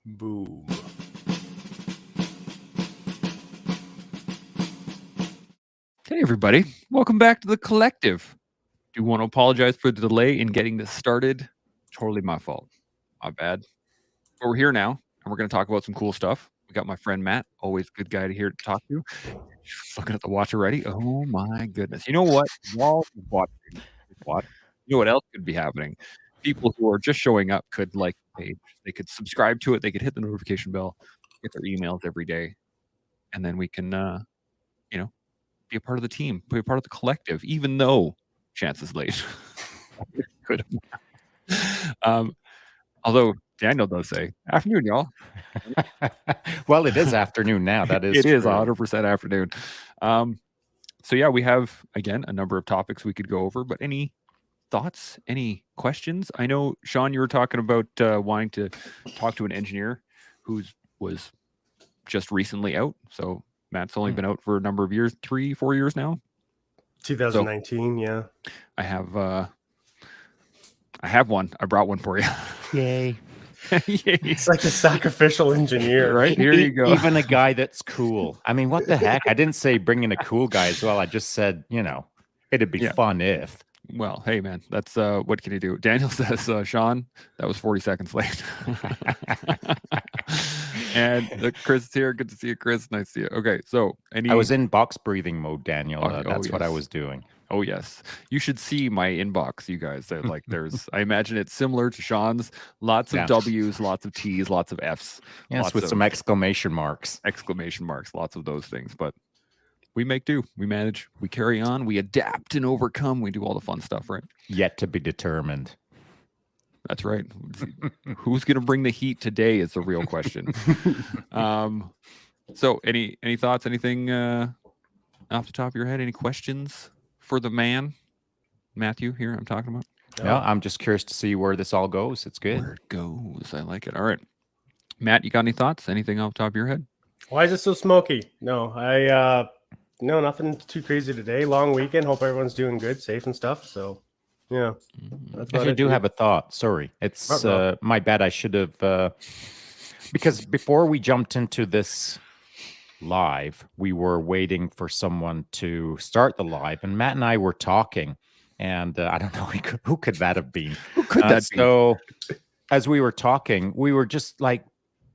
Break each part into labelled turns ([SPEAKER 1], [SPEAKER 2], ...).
[SPEAKER 1] Boom. Hey, everybody. Welcome back to The Collective. Do want to apologize for the delay in getting this started. Totally my fault. My bad. But we're here now, and we're going to talk about some cool stuff. We got my friend Matt, always a good guy to hear to talk to. Looking at the watch already. Oh, my goodness. You know what? While watching, you know what else could be happening? People who are just showing up could like the page. They could subscribe to it. They could hit the notification bell, get their emails every day, and then we can, be a part of the team, be a part of the collective, even though Chance is late. Good. Although Daniel does say, afternoon, y'all.
[SPEAKER 2] Well, it is afternoon now. That is
[SPEAKER 1] It
[SPEAKER 2] true.
[SPEAKER 1] is 100% afternoon. So yeah, we have, again, a number of topics we could go over, but any thoughts, any questions? I know, Shaun, you were talking about wanting to talk to an engineer who was just recently out. So Matt's only been out for a number of years, 3-4 years now.
[SPEAKER 3] 2019, yeah.
[SPEAKER 1] I have one. I brought one for you.
[SPEAKER 2] Yay.
[SPEAKER 1] Yay.
[SPEAKER 3] It's like a sacrificial engineer.
[SPEAKER 1] Right? Here you go.
[SPEAKER 2] Even a guy that's cool. I mean, what the heck? I didn't say bring in a cool guy as well. I just said, it'd be fun if.
[SPEAKER 1] Well, hey, man, that's what can you do? Daniel says, Shaun, that was 40 seconds late. And Chris is here. Good to see you, Chris. Nice to see you. Okay, so
[SPEAKER 2] I was in box breathing mode, Daniel. That's what I
[SPEAKER 1] yes.
[SPEAKER 2] was doing.
[SPEAKER 1] Oh, yes. You should see my inbox, you guys. I imagine it's similar to Shaun's. Lots of W's, lots of T's, lots of F's.
[SPEAKER 2] Yes, with some exclamation marks.
[SPEAKER 1] Exclamation marks, lots of those things. But we make do. We manage. We carry on. We adapt and overcome. We do all the fun stuff, right?
[SPEAKER 2] Yet to be determined.
[SPEAKER 1] That's right. Who's going to bring the heat today is the real question. So any thoughts, anything off the top of your head? Any questions for the man, Matthew, here I'm talking about?
[SPEAKER 2] Yeah, I'm just curious to see where this all goes. It's good.
[SPEAKER 1] Where it goes. I like it. All right. Matt, you got any thoughts? Anything off the top of your head?
[SPEAKER 3] Why is it so smoky? No, no, nothing too crazy today. Long weekend. Hope everyone's doing good, safe and stuff. So, yeah.
[SPEAKER 2] That's I do have a thought. Sorry. It's my bad. I should have, because before we jumped into this live, we were waiting for someone to start the live, and Matt and I were talking, and I don't know who could that have been.
[SPEAKER 1] Who could that be?
[SPEAKER 2] So as we were talking, we were just like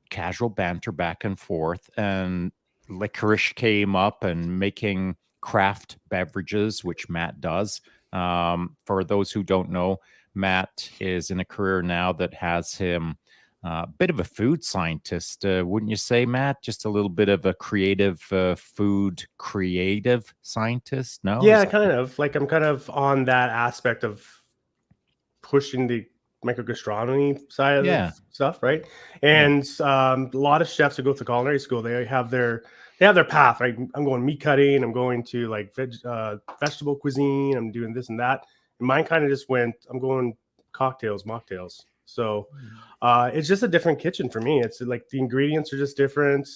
[SPEAKER 2] casual banter back and forth, and licorice came up and making craft beverages, which Matt does. For those who don't know, Matt is in a career now that has him a bit of a food scientist, wouldn't you say, Matt? Just a little bit of a creative food creative scientist? No?
[SPEAKER 3] Yeah, kind of. Like I'm kind of on that aspect of pushing the microgastronomy side of stuff, right? And a lot of chefs who go to culinary school, they have their path, right? I'm going meat cutting, I'm going to like vegetable cuisine, I'm doing this and that. And mine kind of just went, I'm going cocktails, mocktails. So it's just a different kitchen for me. It's like the ingredients are just different.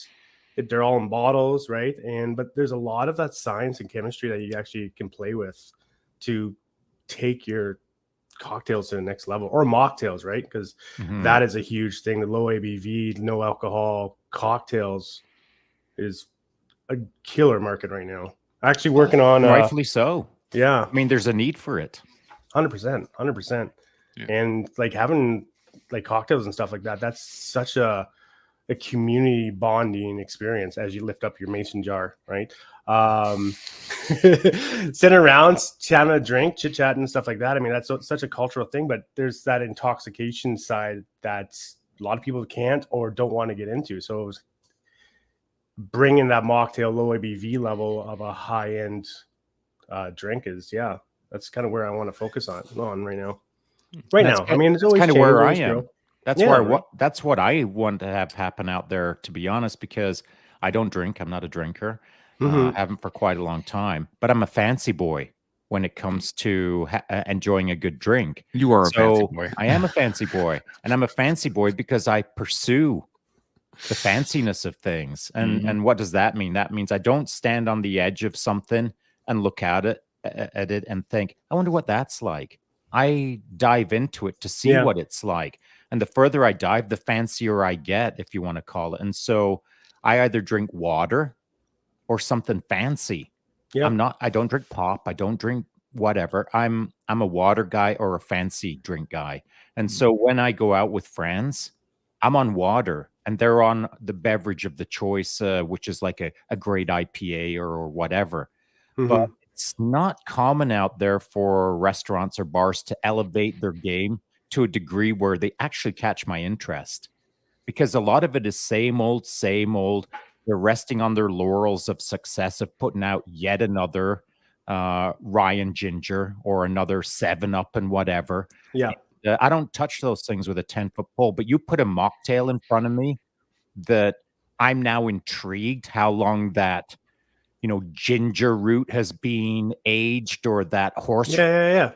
[SPEAKER 3] They're all in bottles, right? But there's a lot of that science and chemistry that you actually can play with to take your cocktails to the next level, or mocktails, right? Because that is a huge thing. The low ABV, no alcohol cocktails is a killer market right now. Actually working on
[SPEAKER 2] rightfully so.
[SPEAKER 3] Yeah,
[SPEAKER 2] I mean, there's a need for it.
[SPEAKER 3] 100%. Yeah. And like having like cocktails and stuff like that, that's such a community bonding experience as you lift up your mason jar, right? Sitting around, having a drink, chit chatting and stuff like that. I mean, that's such a cultural thing, but there's that intoxication side that a lot of people can't or don't want to get into. So it was bringing that mocktail low ABV level of a high end drink is, that's kind of where I want to focus on right now. I mean, it's always
[SPEAKER 2] kind of where I am.
[SPEAKER 3] Grow.
[SPEAKER 2] That's what I want to have happen out there, to be honest, because I don't drink. I'm not a drinker. I haven't for quite a long time, but I'm a fancy boy when it comes to enjoying a good drink.
[SPEAKER 1] You are a fancy boy.
[SPEAKER 2] I am a fancy boy, and I'm a fancy boy because I pursue the fanciness of things. And what does that mean? That means I don't stand on the edge of something and look at it and think, I wonder what that's like. I dive into it to see what it's like. And the further I dive, the fancier I get, if you want to call it. And so I either drink water or something fancy.
[SPEAKER 3] Yeah.
[SPEAKER 2] I don't drink pop. I don't drink whatever. I'm a water guy or a fancy drink guy. And so when I go out with friends, I'm on water and they're on the beverage of the choice, which is like a great IPA or whatever. But it's not common out there for restaurants or bars to elevate their game to a degree where they actually catch my interest, because a lot of it is same old, same old. They're resting on their laurels of success of putting out yet another Ryan Ginger or another 7-Up and whatever.
[SPEAKER 3] Yeah.
[SPEAKER 2] I don't touch those things with a 10-foot pole, but you put a mocktail in front of me that I'm now intrigued how long that, ginger root has been aged, or that horse,
[SPEAKER 3] Yeah.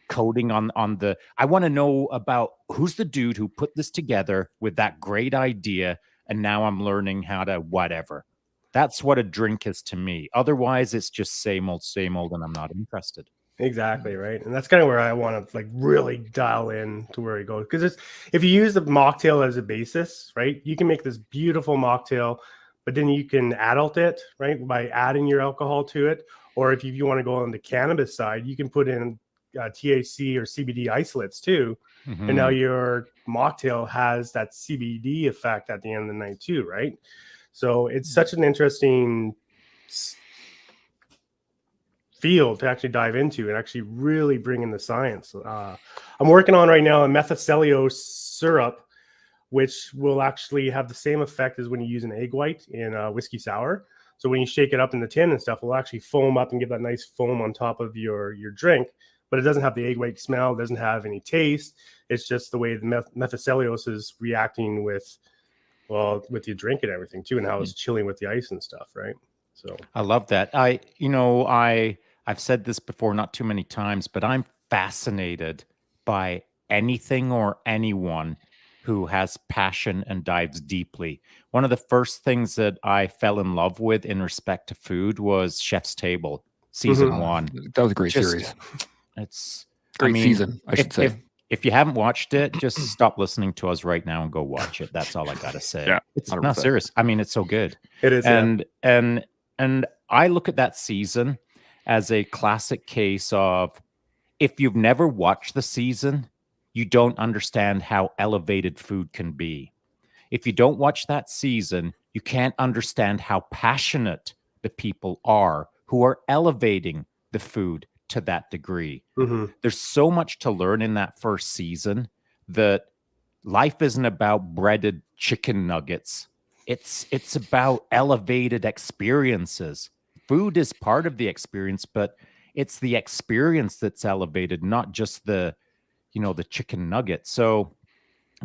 [SPEAKER 2] coating on the. I want to know about who's the dude who put this together with that great idea, and now I'm learning how to whatever. That's what a drink is to me. Otherwise, it's just same old, and I'm not interested.
[SPEAKER 3] Exactly, right. And that's kind of where I want to like really dial in to where he goes, because it's, if you use the mocktail as a basis, right, you can make this beautiful mocktail, but then you can adult it, right, by adding your alcohol to it. Or if you want to go on the cannabis side, you can put in THC or CBD isolates too. And now your mocktail has that CBD effect at the end of the night too, right? So it's such an interesting field to actually dive into and actually really bring in the science. I'm working on right now a methicellose syrup, which will actually have the same effect as when you use an egg white in whiskey sour. So when you shake it up in the tin and stuff, it'll actually foam up and give that nice foam on top of your drink. But it doesn't have the egg white smell, it doesn't have any taste. It's just the way the methicellose is reacting with your drink and everything too, and how it's chilling with the ice and stuff, right? So
[SPEAKER 2] I love that. I've said this before, not too many times, but I'm fascinated by anything or anyone who has passion and dives deeply. One of the first things that I fell in love with in respect to food was Chef's Table, season 1.
[SPEAKER 1] That was a great series.
[SPEAKER 2] It's
[SPEAKER 1] Great season, I should say.
[SPEAKER 2] If you haven't watched it, just stop listening to us right now and go watch it. That's all I gotta say.
[SPEAKER 1] Yeah,
[SPEAKER 2] it's not serious. I mean, it's so good.
[SPEAKER 3] it is.
[SPEAKER 2] And I look at that season as a classic case of, if you've never watched the season, you don't understand how elevated food can be. If you don't watch that season, you can't understand how passionate the people are who are elevating the food to that degree. There's so much to learn in that first season that life isn't about breaded chicken nuggets. It's about elevated experiences. Food is part of the experience, but it's the experience that's elevated, not just the chicken nugget. So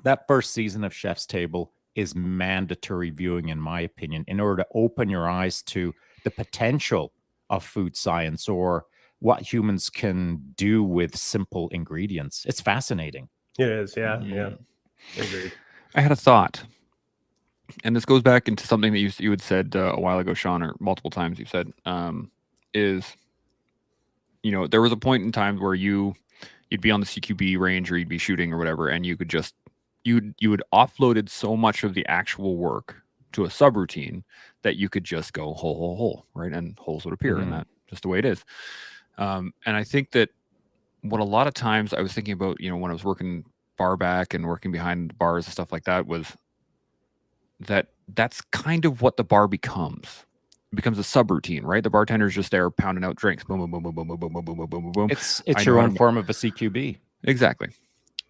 [SPEAKER 2] that first season of Chef's Table is mandatory viewing, in my opinion, in order to open your eyes to the potential of food science, or what humans can do with simple ingredients. It's fascinating.
[SPEAKER 3] It is. Yeah. Agreed.
[SPEAKER 1] I had a thought, and this goes back into something that you had said a while ago, Shaun, or multiple times you said, is, there was a point in time where you'd be on the CQB range, or you'd be shooting or whatever, and you could just, you would offloaded so much of the actual work to a subroutine that you could just go hole, right? And holes would appear, and that's just the way it is. And I think that what a lot of times I was thinking about, when I was working bar back and working behind bars and stuff like that, was that's kind of what the bar becomes. It becomes a subroutine, right? The bartender's just there pounding out drinks. Boom, boom, boom, boom, boom, boom, boom, boom, boom, boom, boom.
[SPEAKER 2] It's your own form of a CQB.
[SPEAKER 1] Exactly.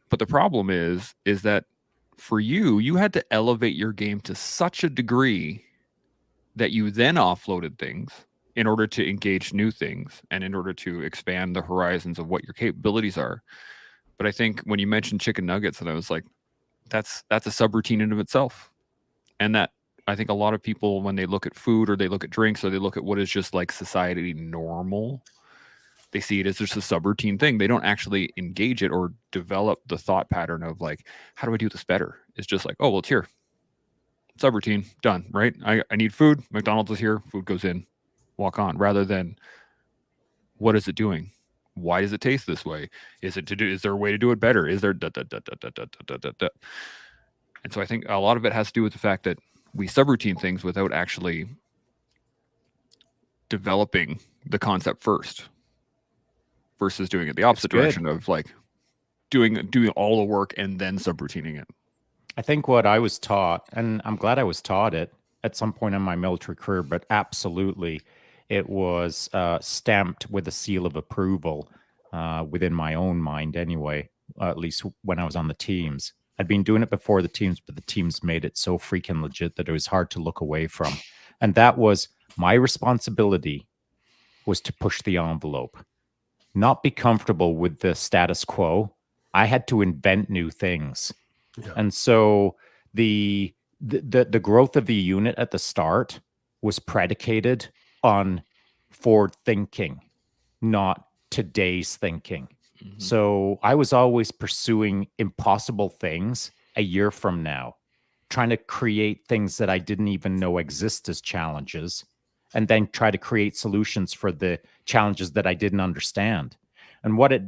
[SPEAKER 1] But the problem is that for you had to elevate your game to such a degree that you then offloaded things in order to engage new things and in order to expand the horizons of what your capabilities are. But I think when you mentioned chicken nuggets, and I was like, that's a subroutine in of itself. And that, I think a lot of people, when they look at food or they look at drinks or they look at what is just like society normal, they see it as just a subroutine thing. They don't actually engage it or develop the thought pattern of like, how do I do this better? It's just like, oh, well, it's here. Subroutine, done, right? I need food. McDonald's is here. Food goes in. Walk on. Rather than, what is it doing? Why does it taste this way? Is there a way to do it better? Is there da, da, da, da, da, da, da, da, da. And so I think a lot of it has to do with the fact that we subroutine things without actually developing the concept first, versus doing it the opposite direction of like doing all the work and then subroutining it.
[SPEAKER 2] I think what I was taught, and I'm glad I was taught it at some point in my military career, but absolutely it was stamped with a seal of approval within my own mind anyway, at least when I was on the teams. I'd been doing it before the teams, but the teams made it so freaking legit that it was hard to look away from. And that was my responsibility, was to push the envelope, not be comfortable with the status quo. I had to invent new things. Yeah. And so the growth of the unit at the start was predicated on forward thinking, not today's thinking. Mm-hmm. So I was always pursuing impossible things a year from now, trying to create things that I didn't even know exist as challenges, and then try to create solutions for the challenges that I didn't understand. And what it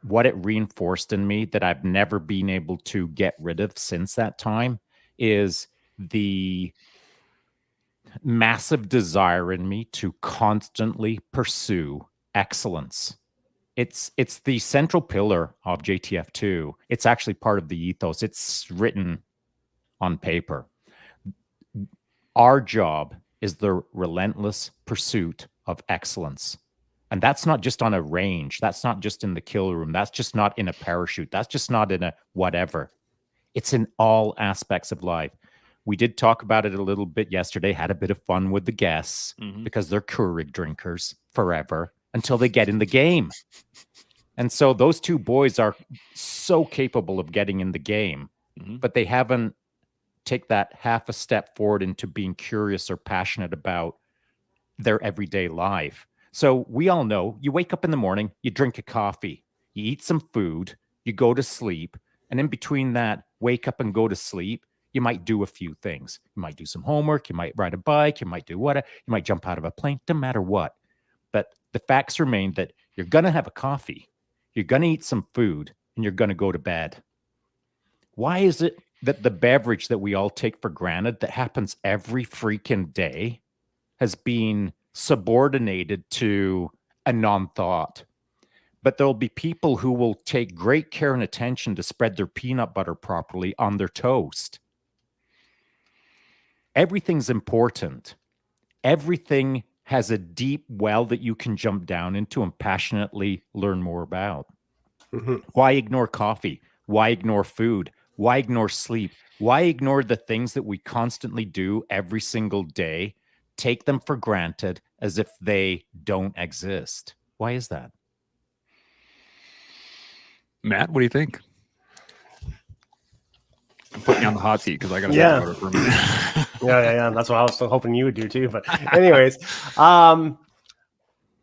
[SPEAKER 2] reinforced in me that I've never been able to get rid of since that time is the massive desire in me to constantly pursue excellence. It's the central pillar of JTF2. It's actually part of the ethos. It's written on paper. Our job is the relentless pursuit of excellence. And that's not just on a range. That's not just in the kill room. That's just not in a parachute. That's just not in a whatever. It's in all aspects of life. We did talk about it a little bit yesterday, had a bit of fun with the guests, because they're Keurig drinkers forever until they get in the game. And so those two boys are so capable of getting in the game, but they haven't taken that half a step forward into being curious or passionate about their everyday life. So we all know, you wake up in the morning, you drink a coffee, you eat some food, you go to sleep, and in between that, wake up and go to sleep, you might do a few things. You might do some homework, you might ride a bike, you might do what, you might jump out of a plane, doesn't matter what. But the facts remain that you're going to have a coffee, you're going to eat some food, and you're going to go to bed. Why is it that the beverage that we all take for granted that happens every freaking day has been subordinated to a non-thought? But there'll be people who will take great care and attention to spread their peanut butter properly on their toast. Everything's important. Everything has a deep well that you can jump down into and passionately learn more about. Why ignore coffee? Why ignore food? Why ignore sleep? Why ignore the things that we constantly do every single day? Take them for granted as if they don't exist. Why is that?
[SPEAKER 1] Matt, what do you think? I'm putting you on the hot seat because I got to think about it for a minute.
[SPEAKER 3] Yeah. That's what I was hoping you would do too. But anyways,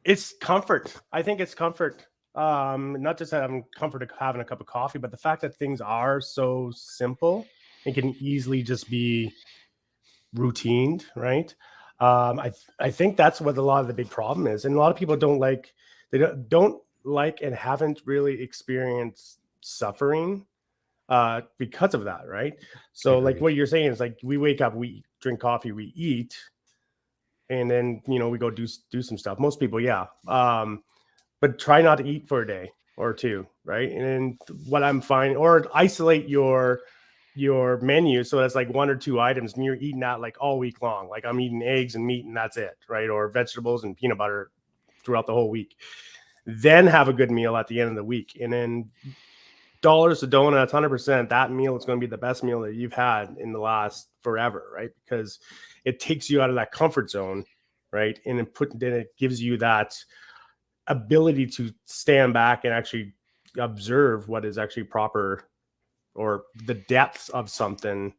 [SPEAKER 3] it's comfort. I think it's comfort. Not just having comfort of having a cup of coffee, but the fact that things are so simple and can easily just be routined, right? I think that's what a lot of the big problem is, and a lot of people don't like and haven't really experienced suffering because of that, right? So like what you're saying is like we wake up, we drink coffee, we eat, and then we go do some stuff. Most people, but try not to eat for a day or two, right? And what I'm finding, or isolate your menu so that's like one or two items and you're eating that like all week long. Like I'm eating eggs and meat and that's it, right? Or vegetables and peanut butter throughout the whole week. Then have a good meal at the end of the week. And then dollars to donuts, 100%, that meal is going to be the best meal that you've had in the last forever, right? Because it takes you out of that comfort zone, right? And then it gives you that ability to stand back and actually observe what is actually proper, or the depths of something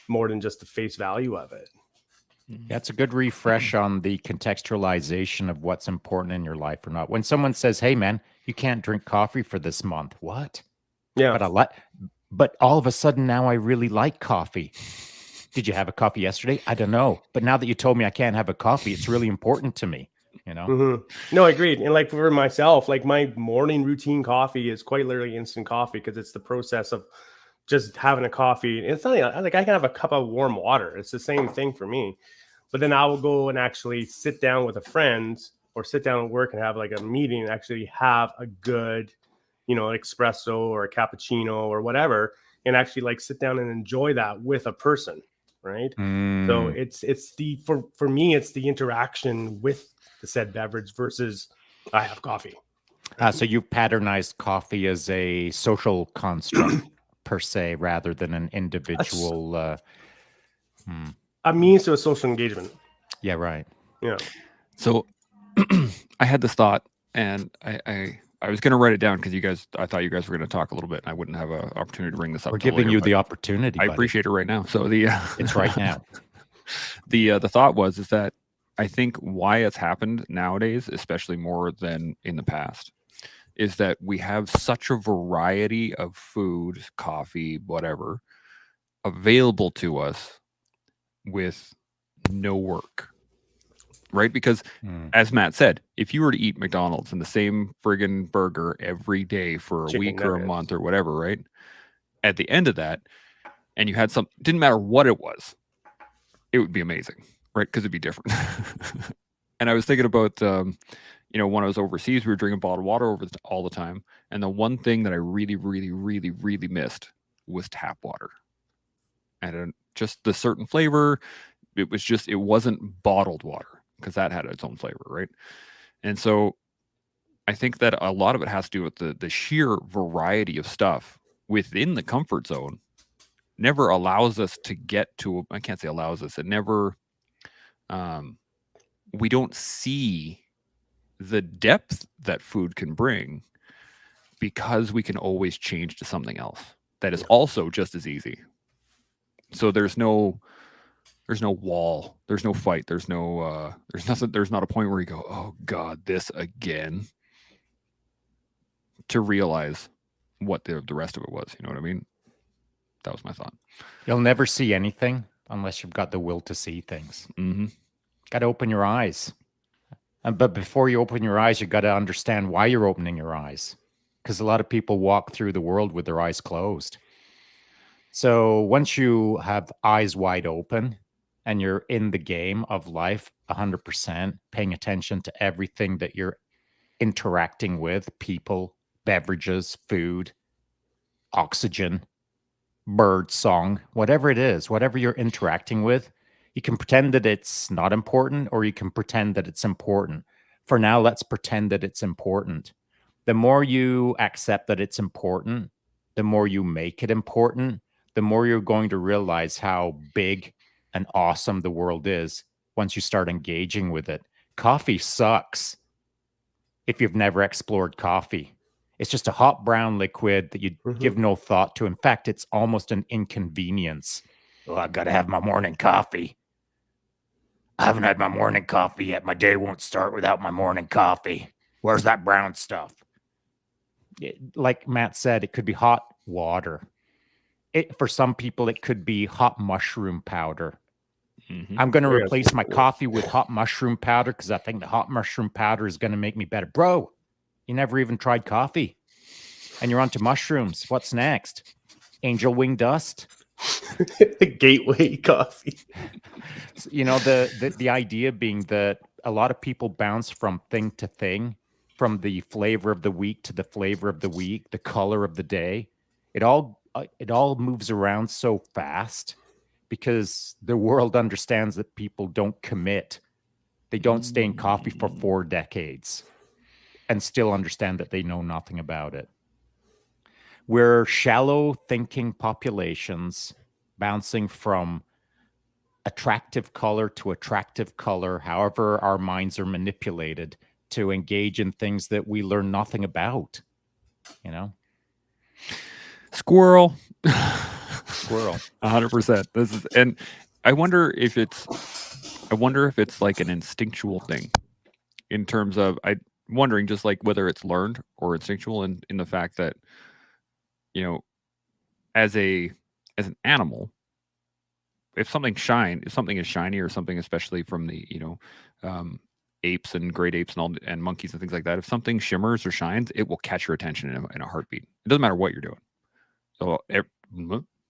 [SPEAKER 3] more than just the face value of it.
[SPEAKER 2] That's a good refresh on the contextualization of what's important in your life or not. When someone says, "Hey man, you can't drink coffee for this month." What? Yeah. But all of a sudden now I really like coffee. Did you have a coffee yesterday? I don't know. But now that you told me I can't have a coffee, it's really important to me. you know?
[SPEAKER 3] No, I agreed. And like for myself, like my morning routine coffee is quite literally instant coffee because it's the process of just having a coffee. It's not like I can have a cup of warm water. It's the same thing for me. But then I will go and actually sit down with a friend or sit down at work and have like a meeting and actually have a good, espresso or a cappuccino or whatever, and actually like sit down and enjoy that with a person, right? So it's the for me it's the interaction with the said beverage versus I have coffee.
[SPEAKER 2] So you've patternized coffee as a social construct per se, rather than an individual.
[SPEAKER 3] A means to a social engagement.
[SPEAKER 2] Yeah, right.
[SPEAKER 3] Yeah.
[SPEAKER 1] So I had this thought, and I was going to write it down because I thought you guys were going to talk a little bit, and I wouldn't have an opportunity to bring this up.
[SPEAKER 2] We're
[SPEAKER 1] till
[SPEAKER 2] giving
[SPEAKER 1] later,
[SPEAKER 2] you
[SPEAKER 1] but
[SPEAKER 2] the opportunity.
[SPEAKER 1] I
[SPEAKER 2] buddy.
[SPEAKER 1] appreciate it right now. So
[SPEAKER 2] It's right now.
[SPEAKER 1] The thought is that I think why it's happened nowadays, especially more than in the past, is that we have such a variety of food, coffee, whatever, available to us with no work. Right? Because as Matt said, if you were to eat McDonald's and the same friggin' burger every day for a
[SPEAKER 3] Chicken
[SPEAKER 1] week or a
[SPEAKER 3] nuggets.
[SPEAKER 1] month or whatever, right? At the end of that, and you had didn't matter what it was, it would be amazing, right? Because it'd be different. And I was thinking about, when I was overseas, we were drinking bottled water all the time. And the one thing that I really, really, really, really missed was tap water. And just the certain flavor, it wasn't bottled water because that had its own flavor, right? And so I think that a lot of it has to do with the sheer variety of stuff within the comfort zone never allows us to get to, I can't say allows us, it never, we don't see the depth that food can bring because we can always change to something else that is also just as easy. So there's no wall, there's no fight, there's nothing, there's not a point where you go, oh God, this again, to realize what the rest of it was. You know what I mean? That was my thought.
[SPEAKER 2] You'll never see anything unless you've got the will to see things. Got to open your eyes. But before you open your eyes, you got to understand why you're opening your eyes. Because a lot of people walk through the world with their eyes closed. So once you have eyes wide open and you're in the game of life 100%, paying attention to everything that you're interacting with, people, beverages, food, oxygen, bird song, whatever it is, whatever you're interacting with, you can pretend that it's not important or you can pretend that it's important. For now, let's pretend that it's important. The more you accept that it's important, the more you make it important, the more you're going to realize how big and awesome the world is once you start engaging with it. Coffee sucks if you've never explored coffee. It's just a hot brown liquid that you give no thought to. In fact, it's almost an inconvenience. Oh, I got to have my morning coffee. I haven't had my morning coffee yet. My day won't start without my morning coffee. Where's that brown stuff? Like Matt said, it could be hot water. For some people, it could be hot mushroom powder. I'm going to replace my coffee with hot mushroom powder because I think the hot mushroom powder is going to make me better. Bro, you never even tried coffee and you're onto mushrooms. What's next? Angel wing dust?
[SPEAKER 3] Gateway coffee.
[SPEAKER 2] The idea being that a lot of people bounce from thing to thing, from the flavor of the week to the flavor of the week, the color of the day. It all moves around so fast because the world understands that people don't commit. They don't stay in coffee for 4 decades and still understand that they know nothing about it. We're shallow thinking populations bouncing from attractive color to attractive color, however our minds are manipulated to engage in things that we learn nothing about,
[SPEAKER 1] Squirrel.
[SPEAKER 2] 100%.
[SPEAKER 1] This is, and I wonder if it's like an instinctual thing in terms of, I'm wondering just like whether it's learned or instinctual in the fact that, as an animal, if something is shiny or something, especially from the, apes and great apes and monkeys and things like that. If something shimmers or shines, it will catch your attention in a heartbeat. It doesn't matter what you're doing. So,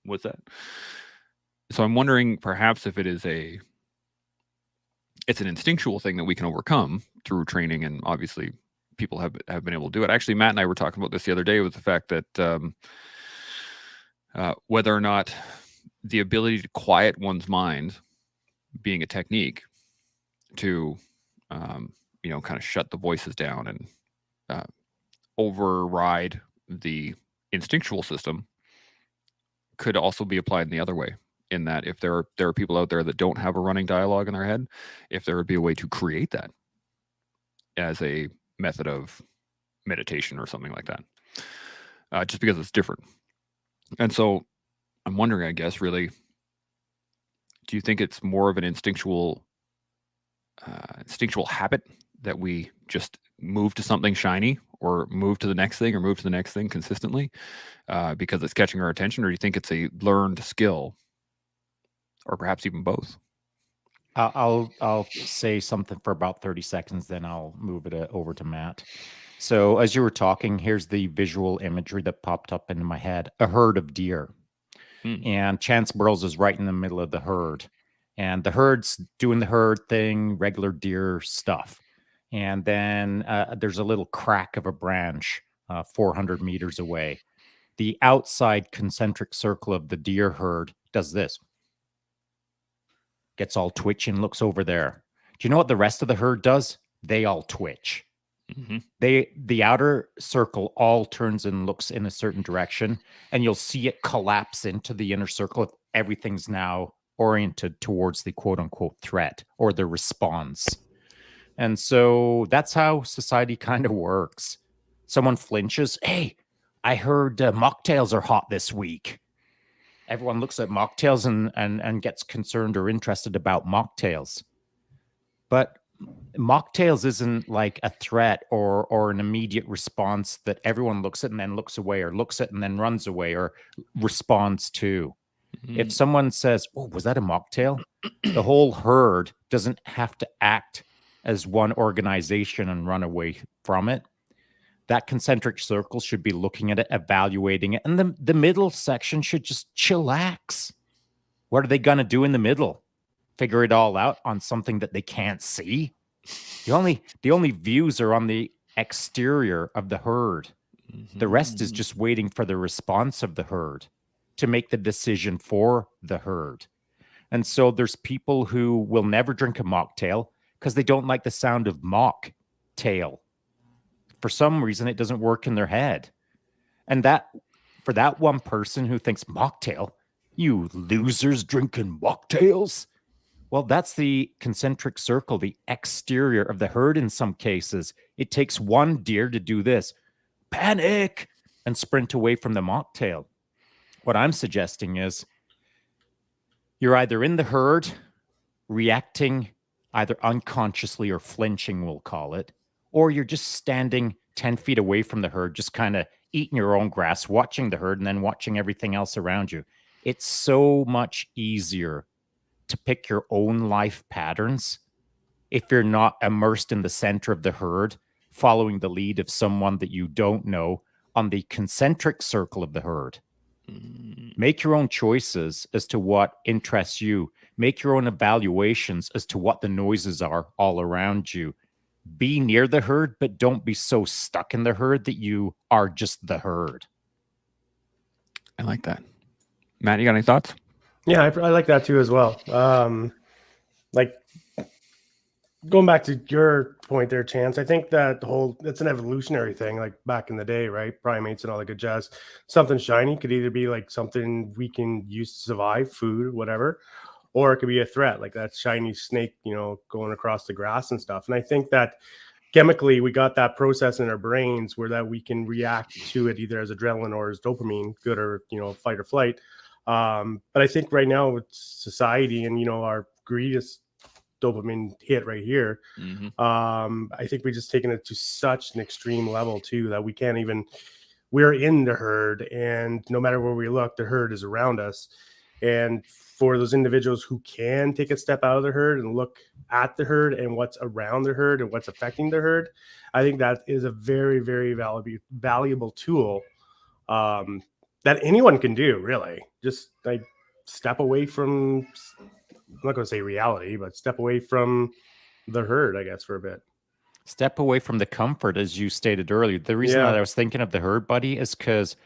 [SPEAKER 1] what's that? So I'm wondering perhaps if it's an instinctual thing that we can overcome through training, and obviously people have been able to do it. Actually, Matt and I were talking about this the other day, with the fact that whether or not the ability to quiet one's mind being a technique to kind of shut the voices down and override the instinctual system could also be applied in the other way, in that if there are people out there that don't have a running dialogue in their head, if there would be a way to create that as a method of meditation or something like that, just because it's different. And so I'm wondering, I guess, really, do you think it's more of an instinctual habit that we just move to something shiny, or move to the next thing, or move to the next thing consistently because it's catching our attention? Or do you think it's a learned skill, or perhaps even both?
[SPEAKER 2] I'll say something for about 30 seconds, then I'll move it over to Matt. So as you were talking, here's the visual imagery that popped up into my head: a herd of deer. And Chance Burles is right in the middle of the herd. And the herd's doing the herd thing, regular deer stuff. And then there's a little crack of a branch 400 meters away. The outside concentric circle of the deer herd does this. Gets all twitchy and looks over there. Do you know what the rest of the herd does? They all twitch. Mm-hmm. The outer circle all turns and looks in a certain direction, and you'll see it collapse into the inner circle if everything's now oriented towards the quote unquote threat or the response. And so that's how society kind of works. Someone flinches. Hey, I heard mocktails are hot this week. Everyone looks at mocktails and gets concerned or interested about mocktails. But mocktails isn't like a threat or an immediate response that everyone looks at and then looks away, or looks at and then runs away or responds to. Mm-hmm. If someone says, "Oh, was that a mocktail?" the whole herd doesn't have to act as one organization and run away from it. That concentric circle should be looking at it, evaluating it, and the middle section should just chillax. What are they going to do in the middle? Figure it all out on something that they can't see? The only views are on the exterior of the herd. Mm-hmm. The rest is just waiting for the response of the herd to make the decision for the herd. And so there's people who will never drink a mocktail because they don't like the sound of mocktail. For some reason, it doesn't work in their head. And that, for that one person who thinks mocktail, you losers drinking mocktails? Well, that's the concentric circle, the exterior of the herd in some cases. It takes one deer to do this, panic, and sprint away from the mocktail. What I'm suggesting is you're either in the herd, reacting either unconsciously or flinching, we'll call it, or you're just standing 10 feet away from the herd, just kind of eating your own grass, watching the herd, and then watching everything else around you. It's so much easier to pick your own life patterns if you're not immersed in the center of the herd, following the lead of someone that you don't know on the concentric circle of the herd. Make your own choices as to what interests you. Make your own evaluations as to what the noises are all around you. Be near the herd, but don't be so stuck in the herd that you are just the herd.
[SPEAKER 1] I like that. Matt, you got any thoughts?
[SPEAKER 3] Yeah, I like that too as well. Like going back to your point there, Chance, I think that it's an evolutionary thing, like back in the day, right? Primates and all that good jazz. Something shiny could either be like something we can use to survive, food, whatever, or it could be a threat, like that shiny snake, going across the grass and stuff. And I think that chemically we got that process in our brains where that we can react to it either as adrenaline or as dopamine, good or, fight or flight. But I think right now with society and, our greed is dopamine hit right here. Mm-hmm. I think we've just taken it to such an extreme level too, that we can't even, we're in the herd, and no matter where we look, the herd is around us. And for those individuals who can take a step out of the herd and look at the herd and what's around the herd and what's affecting the herd, I think that is a very, very valuable tool that anyone can do, really. Just like step away from, I'm not going to say reality, but step away from the herd, I guess, for a bit.
[SPEAKER 2] Step away from the comfort, as you stated earlier. The reason that I was thinking of the herd, buddy, is because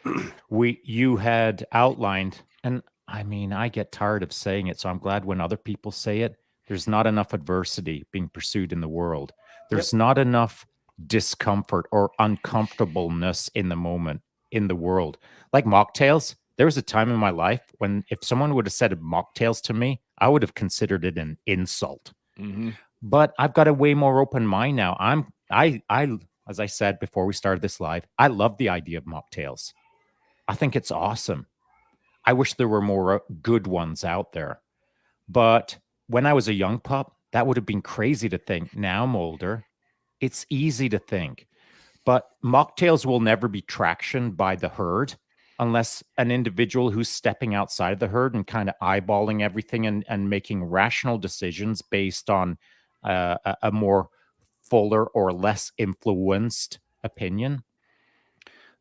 [SPEAKER 2] you had outlined, and I mean, I get tired of saying it, so I'm glad when other people say it. There's not enough adversity being pursued in the world. There's not enough discomfort or uncomfortableness in the moment in the world. Like mocktails, there was a time in my life when if someone would have said mocktails to me, I would have considered it an insult.
[SPEAKER 1] Mm-hmm.
[SPEAKER 2] But I've got a way more open mind now. I as I said before we started this live, I love the idea of mocktails. I think it's awesome. I wish there were more good ones out there. But when I was a young pup, that would have been crazy to think. Now I'm older. It's easy to think. But mocktails will never be traction by the herd unless an individual who's stepping outside of the herd and kind of eyeballing everything and making rational decisions based on a more fuller or less influenced opinion.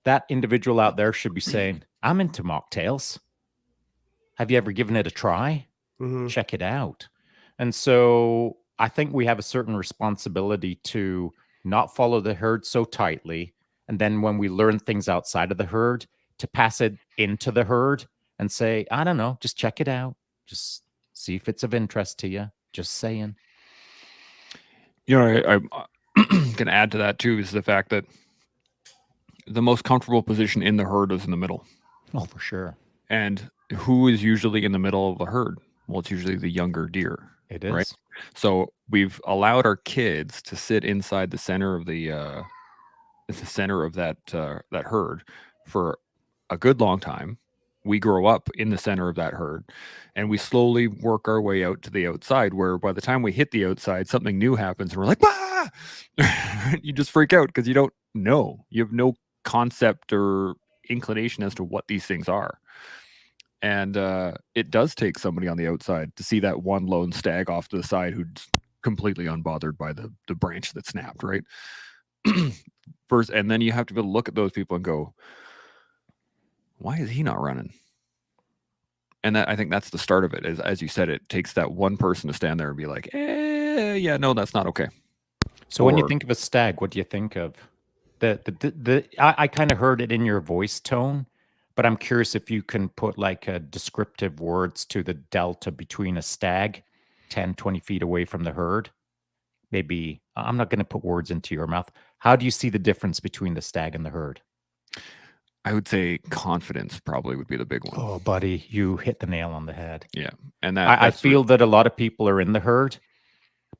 [SPEAKER 2] That individual out there should be saying, I'm into mocktails. Have you ever given it a try?
[SPEAKER 3] Mm-hmm.
[SPEAKER 2] Check it out. And so I think we have a certain responsibility to not follow the herd so tightly. And then when we learn things outside of the herd, to pass it into the herd and say, I don't know, just check it out. Just see if it's of interest to you. Just saying.
[SPEAKER 1] You know, I can add to that too is the fact that the most comfortable position in the herd is in the middle.
[SPEAKER 2] Oh, for sure.
[SPEAKER 1] And who is usually in the middle of the herd? Well, it's usually the younger deer.
[SPEAKER 2] It is.
[SPEAKER 1] Right? So we've allowed our kids to sit inside the center of the center of that herd for a good long time. We grow up in the center of that herd, and we slowly work our way out to the outside. Where by the time we hit the outside, something new happens, and we're like, "Bah!" You just freak out because you don't know. You have no concept or inclination as to what these things are. And it does take somebody on the outside to see that one lone stag off to the side who's completely unbothered by the branch that snapped, right? First, and then you have to be able to look at those people and go, why is he not running? And that, I think that's the start of it. Is, as you said, it takes that one person to stand there and be like, yeah, no, that's not okay.
[SPEAKER 2] So when you think of a stag, what do you think of? I kind of heard it in your voice tone, but I'm curious if you can put like descriptive words to the delta between a stag 10, 20 feet away from the herd. Maybe I'm not going to put words into your mouth. How do you see the difference between the stag and the herd?
[SPEAKER 1] I would say confidence probably would be the big one.
[SPEAKER 2] Oh, buddy, you hit the nail on the head.
[SPEAKER 1] Yeah. And
[SPEAKER 2] I feel that a lot of people are in the herd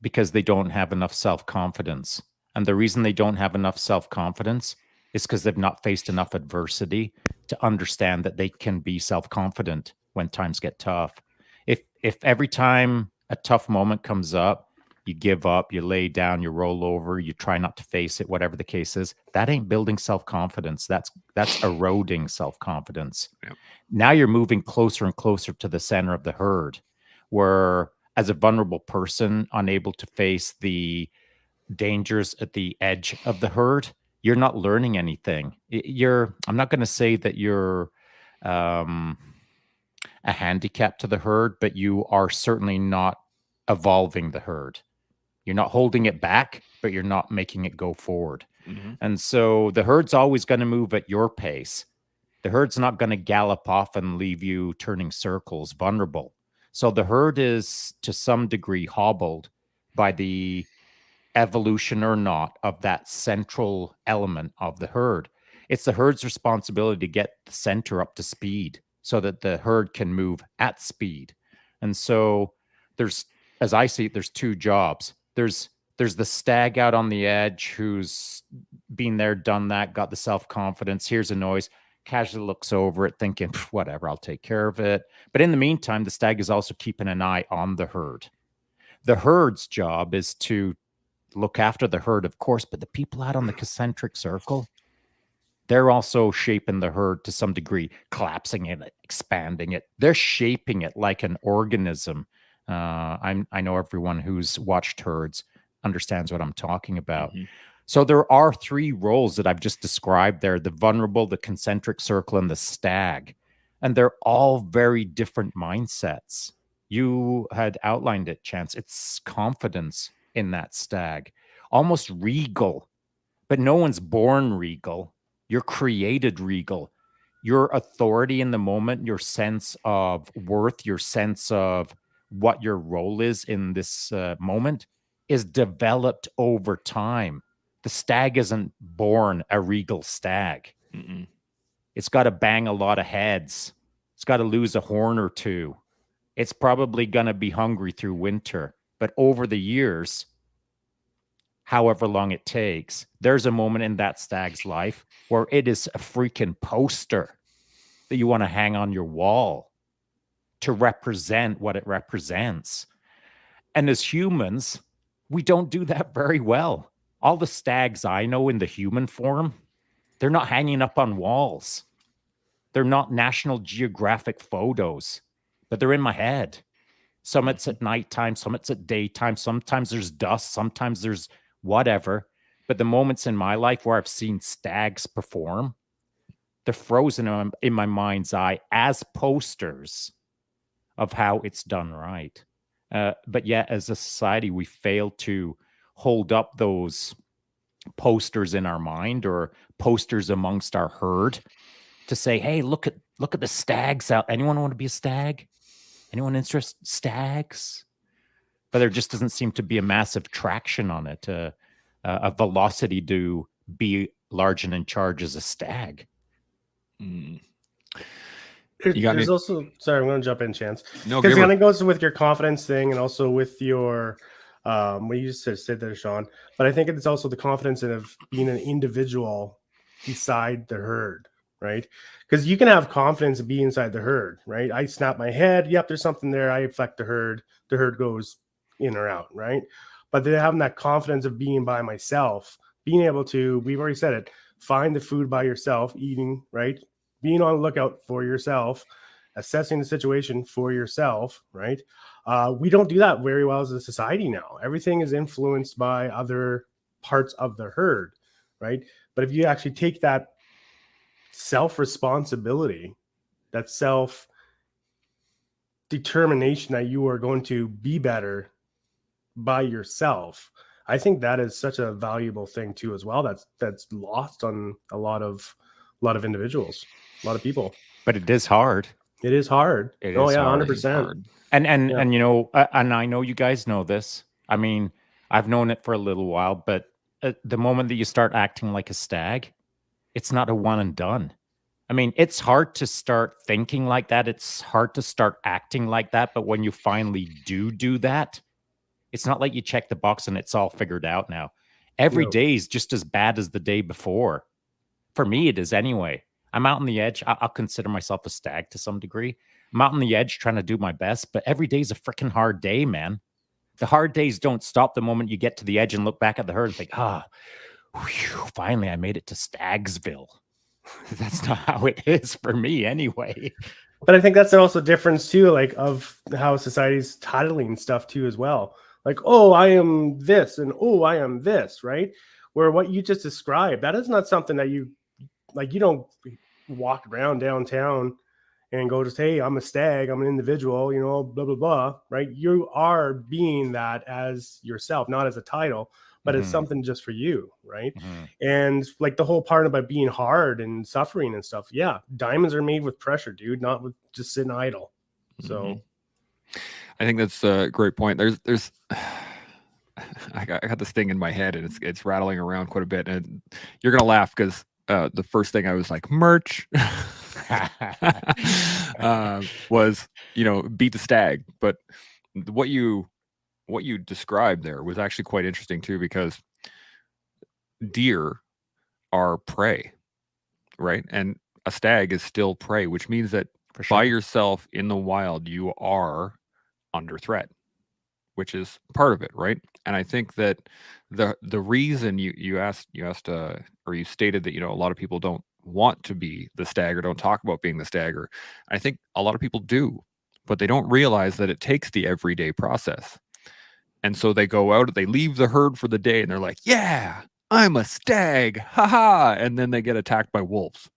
[SPEAKER 2] because they don't have enough self-confidence. And the reason they don't have enough self-confidence is because they've not faced enough adversity to understand that they can be self-confident when times get tough. If every time a tough moment comes up, you give up, you lay down, you roll over, you try not to face it, whatever the case is, that ain't building self-confidence. That's eroding self-confidence.
[SPEAKER 1] Yep.
[SPEAKER 2] Now you're moving closer and closer to the center of the herd, where as a vulnerable person, unable to face the dangers at the edge of the herd, you're not learning anything. I'm not going to say that you're a handicap to the herd, but you are certainly not evolving the herd. You're not holding it back, but you're not making it go forward.
[SPEAKER 1] Mm-hmm.
[SPEAKER 2] And so the herd's always going to move at your pace. The herd's not going to gallop off and leave you turning circles, vulnerable. So the herd is to some degree hobbled by the evolution or not of that central element of the herd. It's the herd's responsibility to get the center up to speed so that the herd can move at speed. And so there's, as I see it, there's two jobs. There's the stag out on the edge who's been there, done that, got the self-confidence. Here's a noise, casually looks over it thinking, whatever, I'll take care of it. But in the meantime, the stag is also keeping an eye on the herd. The herd's job is to look after the herd, of course, but the people out on the concentric circle, they're also shaping the herd to some degree, collapsing it, expanding it. They're shaping it like an organism. I know everyone who's watched herds understands what I'm talking about.
[SPEAKER 1] Mhm.
[SPEAKER 2] So there are three roles that I've just described there: the vulnerable, the concentric circle, and the stag. And they're all very different mindsets. You had outlined it, Chance. It's confidence in that stag, almost regal, but no one's born regal. You're created regal. Your authority in the moment, your sense of worth, your sense of what your role is in this moment is developed over time. The stag isn't born a regal stag.
[SPEAKER 1] Mm-mm.
[SPEAKER 2] It's got to bang a lot of heads. It's got to lose a horn or two. It's probably going to be hungry through winter. But over the years, however long it takes, there's a moment in that stag's life where it is a freaking poster that you want to hang on your wall to represent what it represents. And as humans, we don't do that very well. All the stags I know in the human form, they're not hanging up on walls. They're not National Geographic photos, but they're in my head. Some it's at nighttime, some it's at daytime, sometimes there's dust, sometimes there's whatever. But the moments in my life where I've seen stags perform, they're frozen in my mind's eye as posters of how it's done right. But yet, as a society, we fail to hold up those posters in our mind or posters amongst our herd to say, "Hey, look at the stags out. Anyone want to be a stag? Anyone interested? Stags?" But there just doesn't seem to be a massive traction on it, a velocity to be large and in charge as a stag.
[SPEAKER 1] Mm. You got
[SPEAKER 3] There's
[SPEAKER 1] any?
[SPEAKER 3] also, sorry, I'm going to jump in, Chance,
[SPEAKER 1] No,
[SPEAKER 3] because it
[SPEAKER 1] give
[SPEAKER 3] kind
[SPEAKER 1] her.
[SPEAKER 3] of goes with your confidence thing and also with your what you just said there, Shaun. But I think it's also the confidence of being an individual beside the herd, right? Because you can have confidence and be inside the herd, right? I snap my head, yep, there's something there. I affect the herd goes in or out, right? But then having that confidence of being by myself, being able to, we've already said it, find the food by yourself, eating, right? Being on the lookout for yourself, assessing the situation for yourself, right? We don't do that very well as a society now. Everything is influenced by other parts of the herd, right? But if you actually take that self responsibility, that self determination that you are going to be better by yourself, I think that is such a valuable thing too as well. That's lost on a lot of individuals, a lot of people.
[SPEAKER 2] But it is hard.
[SPEAKER 3] It is hard.
[SPEAKER 2] It
[SPEAKER 3] Oh
[SPEAKER 2] is
[SPEAKER 3] yeah,
[SPEAKER 2] hard.
[SPEAKER 3] 100%.
[SPEAKER 2] And
[SPEAKER 3] Yeah.
[SPEAKER 2] and you know, and I know you guys know this. I mean, I've known it for a little while, but the moment that you start acting like a stag, it's not a one and done. I mean, it's hard to start thinking like that. It's hard to start acting like that. But when you finally do that, it's not like you check the box and it's all figured out now. Every
[SPEAKER 3] No.
[SPEAKER 2] day is just as bad as the day before. For me, it is anyway. I'm out on the edge. I'll consider myself a stag to some degree. I'm out on the edge trying to do my best, but every day's a freaking hard day, man. The hard days don't stop the moment you get to the edge and look back at the herd and think, finally I made it to Stagsville. That's not how it is for me anyway.
[SPEAKER 3] But I think that's also difference too, like of how society's titling stuff too as well. Like, oh, I am this, and oh, I am this, right? Where what you just described, that is not something that you like. You don't walk around downtown and go just, hey, I'm a stag, I'm an individual, you know, blah blah blah, right? You are being that as yourself, not as a title, but as something just for you, right? And like the whole part about being hard and suffering and stuff, yeah, diamonds are made with pressure, dude, not with just sitting idle. So
[SPEAKER 1] I think that's a great point. There's I got this thing in my head and it's rattling around quite a bit, and you're gonna laugh because the first thing I was like, merch was, beat the stag. But what you described there was actually quite interesting too, because deer are prey, right? And a stag is still prey, which means that by yourself in the wild, you are under threat, which is part of it, right? And I think that the reason you asked or you stated that a lot of people don't want to be the stag or don't talk about being the stag. Or I think a lot of people do, but they don't realize that it takes the everyday process. And so they go out, they leave the herd for the day, and they're like, "Yeah, I'm a stag, haha!" And then they get attacked by wolves,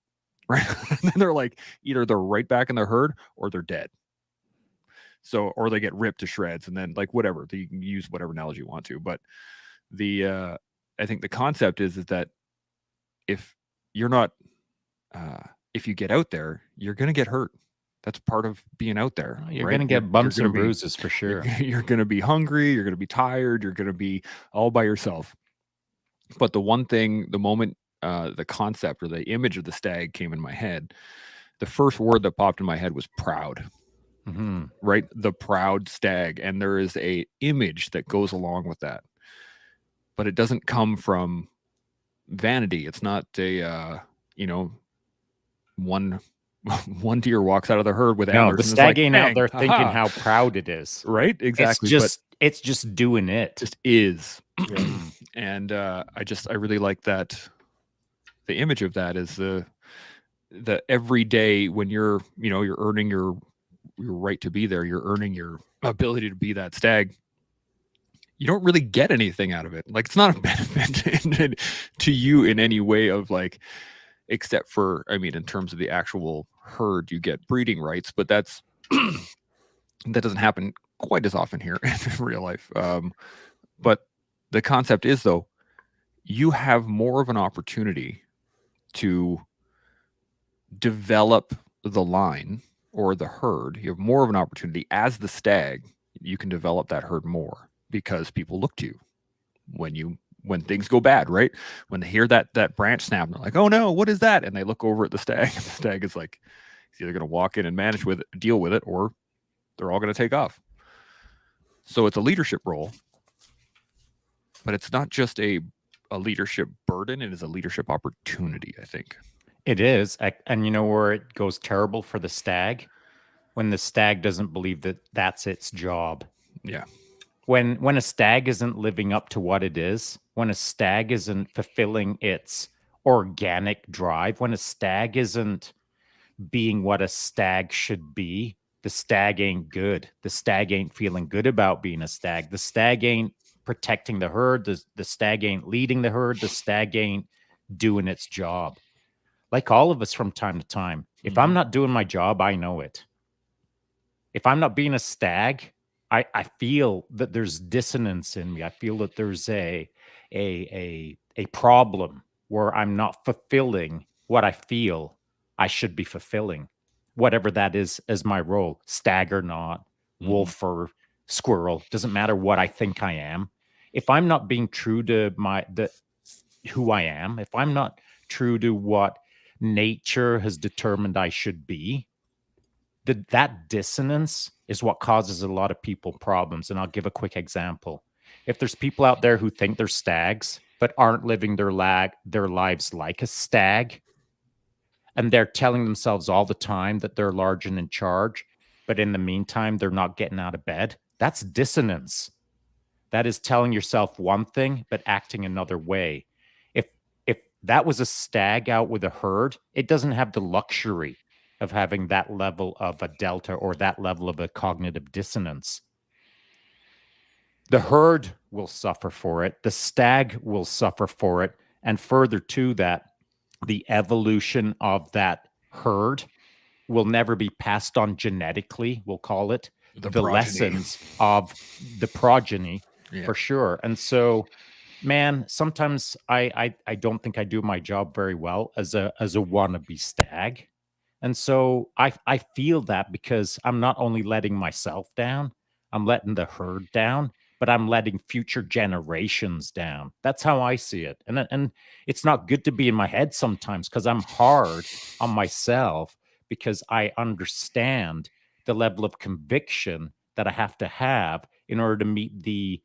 [SPEAKER 1] right? And then they're like, either they're right back in their herd or they're dead. So, or they get ripped to shreds, and then like whatever, you can use whatever analogy you want to. But I think the concept is that if you're not, if you get out there, you're gonna get hurt. That's part of being out there.
[SPEAKER 2] You're
[SPEAKER 1] right?
[SPEAKER 2] going to get bumps and
[SPEAKER 1] be,
[SPEAKER 2] bruises for sure.
[SPEAKER 1] You're going to be hungry. You're going to be tired. You're going to be all by yourself. But the one thing, the moment the concept or the image of the stag came in my head, the first word that popped in my head was proud.
[SPEAKER 2] Mm-hmm.
[SPEAKER 1] Right? The proud stag. And there is a image that goes along with that. But it doesn't come from vanity. It's not a, one deer walks out of the herd with antlers.
[SPEAKER 2] No, the stag ain't out there thinking how proud it is.
[SPEAKER 1] Right? Exactly.
[SPEAKER 2] It's just doing it.
[SPEAKER 1] Just is. And I really like that. The image of that is the everyday when you're earning your right to be there, you're earning your ability to be that stag. You don't really get anything out of it. Like, it's not a benefit to you in any way of like, except for, in terms of the actual herd, you get breeding rights, but that's that doesn't happen quite as often here in real life. But the concept is, though, you have more of an opportunity to develop the line or the herd. You have more of an opportunity as the stag. You can develop that herd more because people look to you when things go bad, right? When they hear that branch snap, they're like, "Oh no, what is that?" And they look over at the stag, and the stag is like, he's either going to walk in and manage with it, deal with it, or they're all going to take off. So it's a leadership role, but it's not just a leadership burden. It is a leadership opportunity, I think.
[SPEAKER 2] It is. And you know where it goes terrible for the stag? When the stag doesn't believe that that's its job.
[SPEAKER 1] Yeah.
[SPEAKER 2] When a stag isn't living up to what it is, when a stag isn't fulfilling its organic drive, when a stag isn't being what a stag should be, the stag ain't good. The stag ain't feeling good about being a stag. The stag ain't protecting the herd. The stag ain't leading the herd. The stag ain't doing its job. Like all of us from time to time. If I'm not doing my job, I know it. If I'm not being a stag, I feel that there's dissonance in me. I feel that there's a problem where I'm not fulfilling what I feel I should be fulfilling, whatever that is as my role, stag or not, wolf or squirrel, doesn't matter what I think I am. If I'm not being true to who I am, if I'm not true to what nature has determined I should be, that dissonance is what causes a lot of people problems. And I'll give a quick example. If there's people out there who think they're stags, but aren't living their lives like a stag, and they're telling themselves all the time that they're large and in charge, but in the meantime, they're not getting out of bed, that's dissonance. That is telling yourself one thing, but acting another way. If that was a stag out with a herd, it doesn't have the luxury of having that level of a delta or that level of a cognitive dissonance. The herd will suffer for it. The stag will suffer for it. And further to that, the evolution of that herd will never be passed on genetically, we'll call it. The lessons of the progeny, for sure. And so, man, sometimes I don't think I do my job very well as a wannabe stag. And so I feel that because I'm not only letting myself down, I'm letting the herd down, but I'm letting future generations down. That's how I see it. And it's not good to be in my head sometimes because I'm hard on myself because I understand the level of conviction that I have to have in order to meet the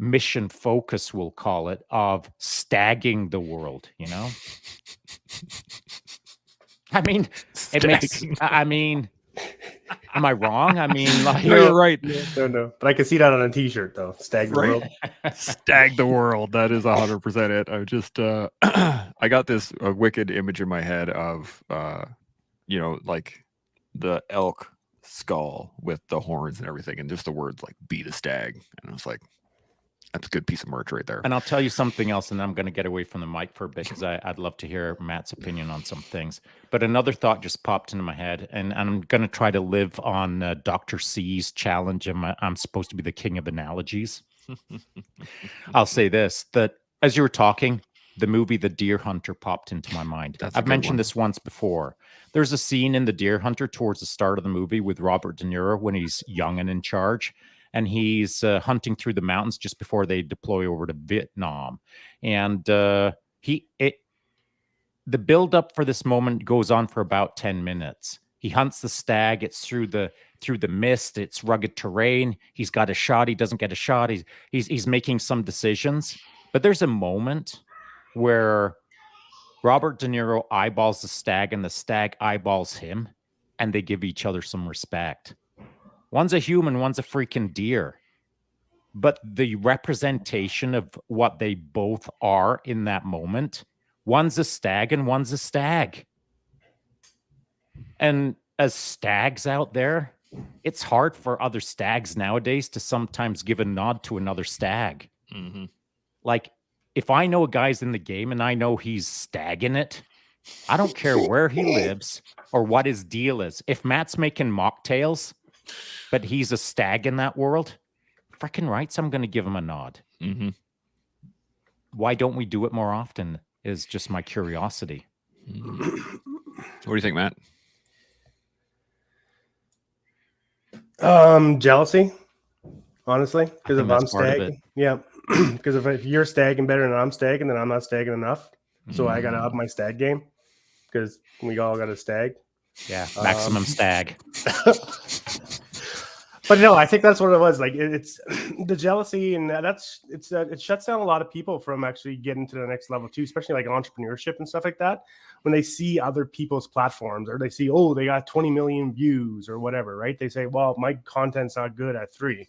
[SPEAKER 2] mission focus, we'll call it, of stagging the world, you know? I mean, it makes, Am I wrong? I mean, like,
[SPEAKER 1] No, you're right.
[SPEAKER 3] No. But I can see that on a T-shirt though. Stag the
[SPEAKER 1] Right?
[SPEAKER 3] world.
[SPEAKER 1] Stag the world. That is 100% it. I just I got this wicked image in my head of like the elk skull with the horns and everything, and just the words like "beat a stag," and I was like, that's a good piece of merch right there.
[SPEAKER 2] And I'll tell you something else, and I'm going to get away from the mic for a bit because I'd love to hear Matt's opinion on some things. But another thought just popped into my head, and I'm going to try to live on Dr. C's challenge. I'm supposed to be the king of analogies. I'll say this, that as you were talking, the movie The Deer Hunter popped into my mind. I've mentioned this once before. There's a scene in The Deer Hunter towards the start of the movie with Robert De Niro when he's young and in charge, and he's hunting through the mountains just before they deploy over to Vietnam. And the build-up for this moment goes on for about 10 minutes. He hunts the stag. It's through the mist. It's rugged terrain. He's got a shot. He doesn't get a shot. He's making some decisions. But there's a moment where Robert De Niro eyeballs the stag and the stag eyeballs him, and they give each other some respect. One's a human, one's a freaking deer. But the representation of what they both are in that moment, one's a stag and one's a stag. And as stags out there, it's hard for other stags nowadays to sometimes give a nod to another stag.
[SPEAKER 1] Mm-hmm.
[SPEAKER 2] Like, if I know a guy's in the game and I know he's stagging it, I don't care where he lives or what his deal is. If Matt's making mocktails, but he's a stag in that world, freaking rights, I'm going to give him a nod.
[SPEAKER 1] Mm-hmm.
[SPEAKER 2] Why don't we do it more often is just my curiosity.
[SPEAKER 1] What do you think, Matt?
[SPEAKER 3] Jealousy, honestly, because if I'm
[SPEAKER 2] stagging,
[SPEAKER 3] yeah, because if you're stagging better than I'm stagging, then I'm not stagging enough. So I gotta up my stag game because we all got to stag.
[SPEAKER 2] Yeah, maximum stag.
[SPEAKER 3] But no, I think that's what it was. Like it's the jealousy, and it shuts down a lot of people from actually getting to the next level too, especially like entrepreneurship and stuff like that. When they see other people's platforms, or they see, oh, they got 20 million views or whatever, right? They say, well, my content's not good at 3,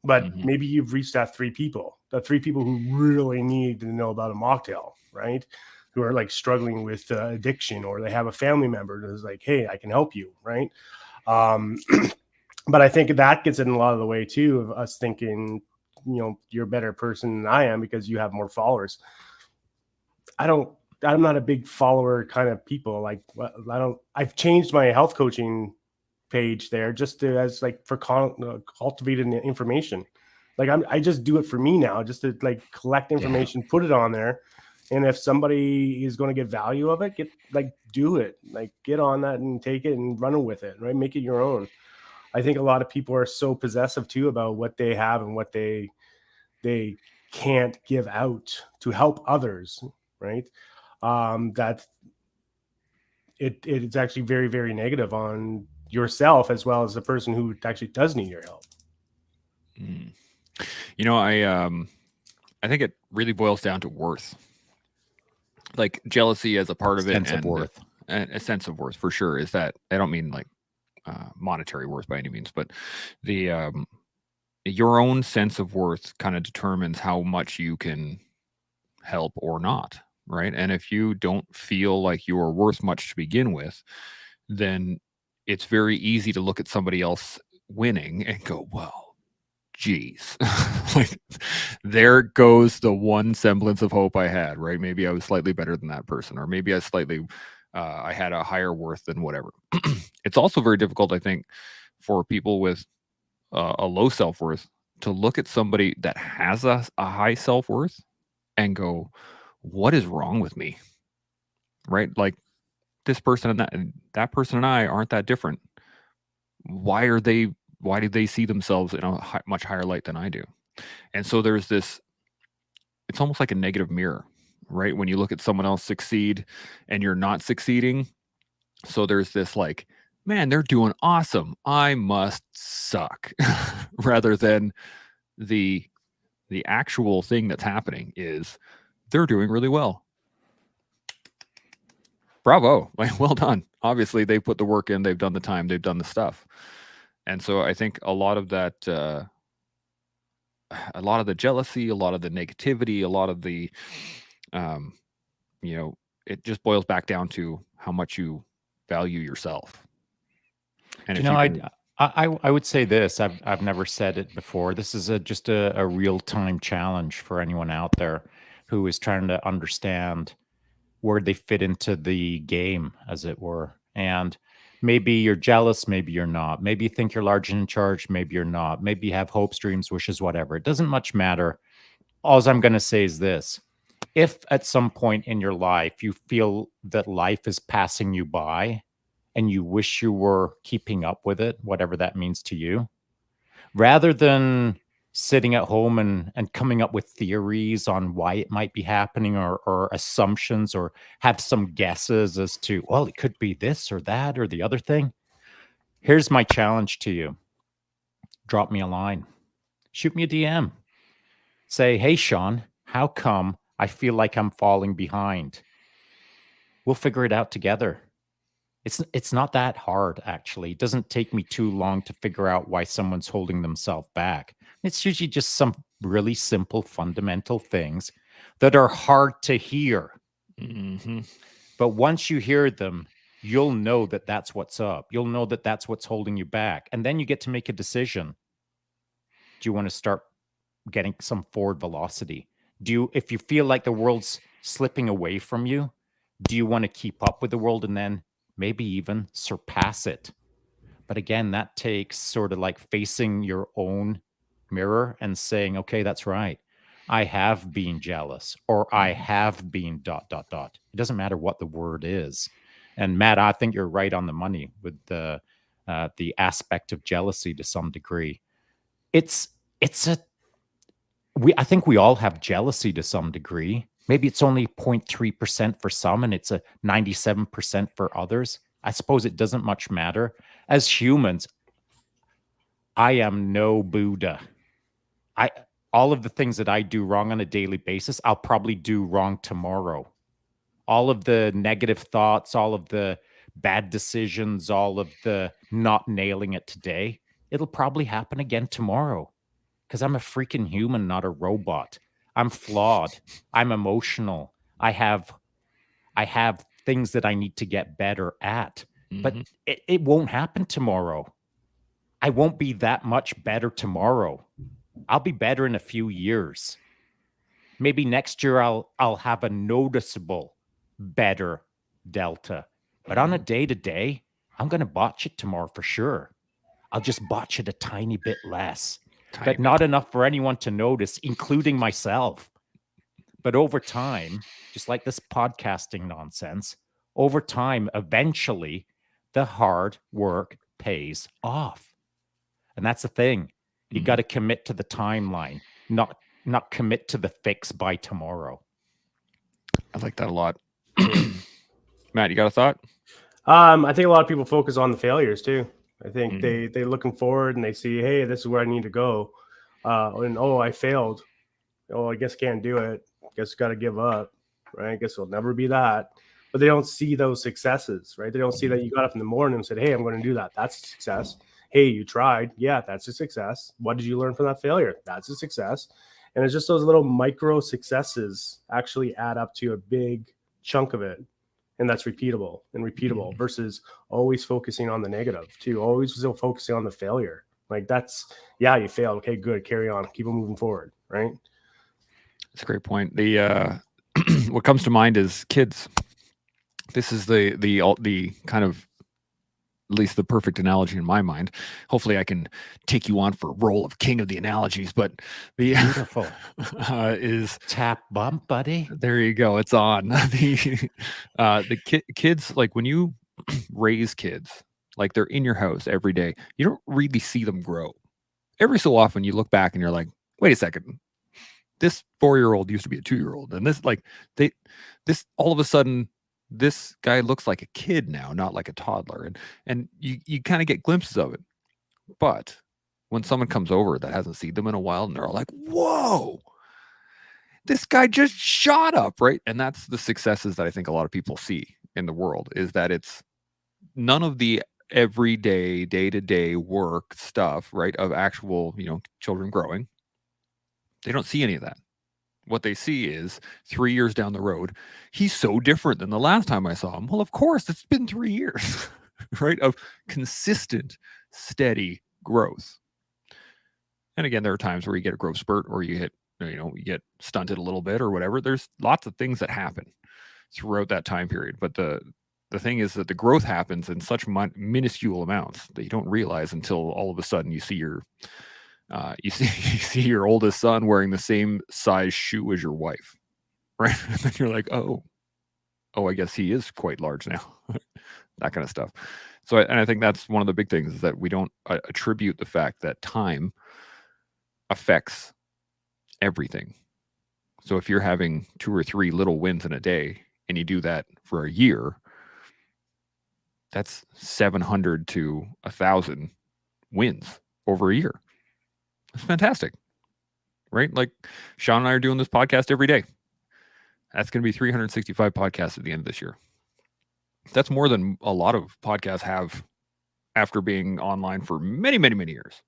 [SPEAKER 3] but maybe you've reached that 3 people, who really need to know about a mocktail, right? Who are like struggling with addiction, or they have a family member who's like, hey, I can help you, right? But I think that gets in a lot of the way too of us thinking, you're a better person than I am because you have more followers. I'm not a big follower kind of people. Like I've changed my health coaching page there just as like for cultivating the information. Like I just do it for me now, just to like collect information, put it on there. And if somebody is going to get value of it, do it, like get on that and take it and run with it, right? Make it your own. I think a lot of people are so possessive too about what they have and what they can't give out to help others, right? That it's actually very, very negative on yourself as well as the person who actually does need your help.
[SPEAKER 1] I think it really boils down to worth, like jealousy as a part of it,
[SPEAKER 2] and worth,
[SPEAKER 1] a sense of worth for sure. Is that I don't mean like monetary worth by any means, but the your own sense of worth kind of determines how much you can help or not, right? And if you don't feel like you are worth much to begin with, then it's very easy to look at somebody else winning and go, well, geez, like there goes the one semblance of hope I had, right? Maybe I was slightly better than that person, or maybe I had a higher worth than whatever. It's also very difficult, I think, for people with a low self-worth to look at somebody that has a high self-worth and go, what is wrong with me? Right? Like this person and that person and I aren't that different. Why do they see themselves in a much higher light than I do? And so there's this, it's almost like a negative mirror, right? When you look at someone else succeed and you're not succeeding. So there's this like, man, they're doing awesome, I must suck, rather than the actual thing that's happening is they're doing really well. bravo, like, well done. Obviously, they put the work in, they've done the time, they've done the stuff. And so I think a lot of that, a lot of the jealousy, a lot of the negativity, a lot of the, you know, it just boils back down to how much you value yourself. And
[SPEAKER 2] Do
[SPEAKER 1] if
[SPEAKER 2] you know,
[SPEAKER 1] you can,
[SPEAKER 2] I would say this. I've never said it before. This is just a real time challenge for anyone out there who is trying to understand where they fit into the game, as it were. And maybe you're jealous, maybe you're not. Maybe you think you're large and in charge, maybe you're not. Maybe you have hopes, dreams, wishes, whatever. It doesn't much matter. All I'm going to say is this. If at some point in your life you feel that life is passing you by and you wish you were keeping up with it, whatever that means to you, rather than sitting at home and coming up with theories on why it might be happening, or assumptions, or have some guesses as to, well, it could be this or that or the other thing. Here's my challenge to you. Drop me a line. Shoot me a DM. Say, hey, Shaun, how come I feel like I'm falling behind? We'll figure it out together. It's not that hard, actually. It doesn't take me too long to figure out why someone's holding themselves back. It's usually just some really simple, fundamental things that are hard to hear.
[SPEAKER 1] mm-hmm.
[SPEAKER 2] But once you hear them, you'll know that that's what's up. You'll know that that's what's holding you back. And then you get to make a decision. Do you want to start getting some forward velocity? If you feel like the world's slipping away from you, do you want to keep up with the world and then maybe even surpass it? But again, that takes sort of like facing your own mirror and saying, okay, that's right. I have been jealous, or I have been ... It doesn't matter what the word is. And Matt, I think you're right on the money with the aspect of jealousy to some degree. I think we all have jealousy to some degree. Maybe it's only 0.3% for some and it's a 97% for others. I suppose it doesn't much matter. As humans, I am no Buddha. All of the things that I do wrong on a daily basis, I'll probably do wrong tomorrow. All of the negative thoughts, all of the bad decisions, all of the not nailing it today, it'll probably happen again tomorrow. Because I'm a freaking human, not a robot. I'm flawed. I'm emotional. I have things that I need to get better at.
[SPEAKER 1] Mm-hmm.
[SPEAKER 2] But it won't happen tomorrow. I won't be that much better tomorrow. I'll be better in a few years. Maybe next year I'll have a noticeable better delta. But on a day-to-day, I'm going to botch it tomorrow for sure. I'll just botch it a tiny bit less. But not enough for anyone to notice, including myself. But over time, just like this podcasting nonsense, over time, eventually, the hard work pays off. And that's the thing. You got to commit to the timeline, not commit to the fix by tomorrow.
[SPEAKER 1] I like that a lot. Matt, you got a thought?
[SPEAKER 3] I think a lot of people focus on the failures too. I think they're looking forward and they see, hey, this is where I need to go. And I failed. Oh, I guess can't do it. Guess got to give up. Right? I guess it'll never be that. But they don't see those successes, right? They don't see that you got up in the morning and said, hey, I'm going to do that. That's a success. Hey, you tried. Yeah, that's a success. What did you learn from that failure? That's a success. And it's just those little micro successes actually add up to a big chunk of it. And that's repeatable versus always focusing on the negative too. Always still focusing on the failure. Like that's, yeah, you failed. Okay, good. Carry on. Keep on moving forward. Right.
[SPEAKER 1] That's a great point. The what comes to mind is kids. This is the kind of, at least the perfect analogy in my mind. Hopefully I can take you on for a role of king of the analogies, but the
[SPEAKER 2] beautiful
[SPEAKER 1] is
[SPEAKER 2] tap bump, buddy.
[SPEAKER 1] There you go. It's on. The kids, like when you raise kids, like they're in your house every day, you don't really see them grow. Every so often you look back and you're like, wait a second, this 4-year-old used to be a 2-year-old. And this all of a sudden, this guy looks like a kid now, not like a toddler. And you kind of get glimpses of it. But when someone comes over that hasn't seen them in a while and they're like, whoa, this guy just shot up, right? And that's the successes that I think a lot of people see. in the world is that it's none of the everyday, day-to-day work stuff, right, of actual, children growing. They don't see any of that. What they see is 3 years down the road, he's so different than the last time I saw him. Well, of course, it's been 3 years, right, of consistent, steady growth. And again, there are times where you get a growth spurt or you get stunted a little bit or whatever. There's lots of things that happen throughout that time period. But the thing is that the growth happens in such minuscule amounts that you don't realize until all of a sudden you see your you see your oldest son wearing the same size shoe as your wife, right? And then you're like, oh, I guess he is quite large now. That kind of stuff. So, and I think that's one of the big things is that we don't attribute the fact that time affects everything. So if you're having 2 or 3 little wins in a day and you do that for a year, that's 700 to 1,000 wins over a year. That's fantastic, right? Like Shaun and I are doing this podcast every day. That's going to be 365 podcasts at the end of this year. That's more than a lot of podcasts have after being online for many, many, many years.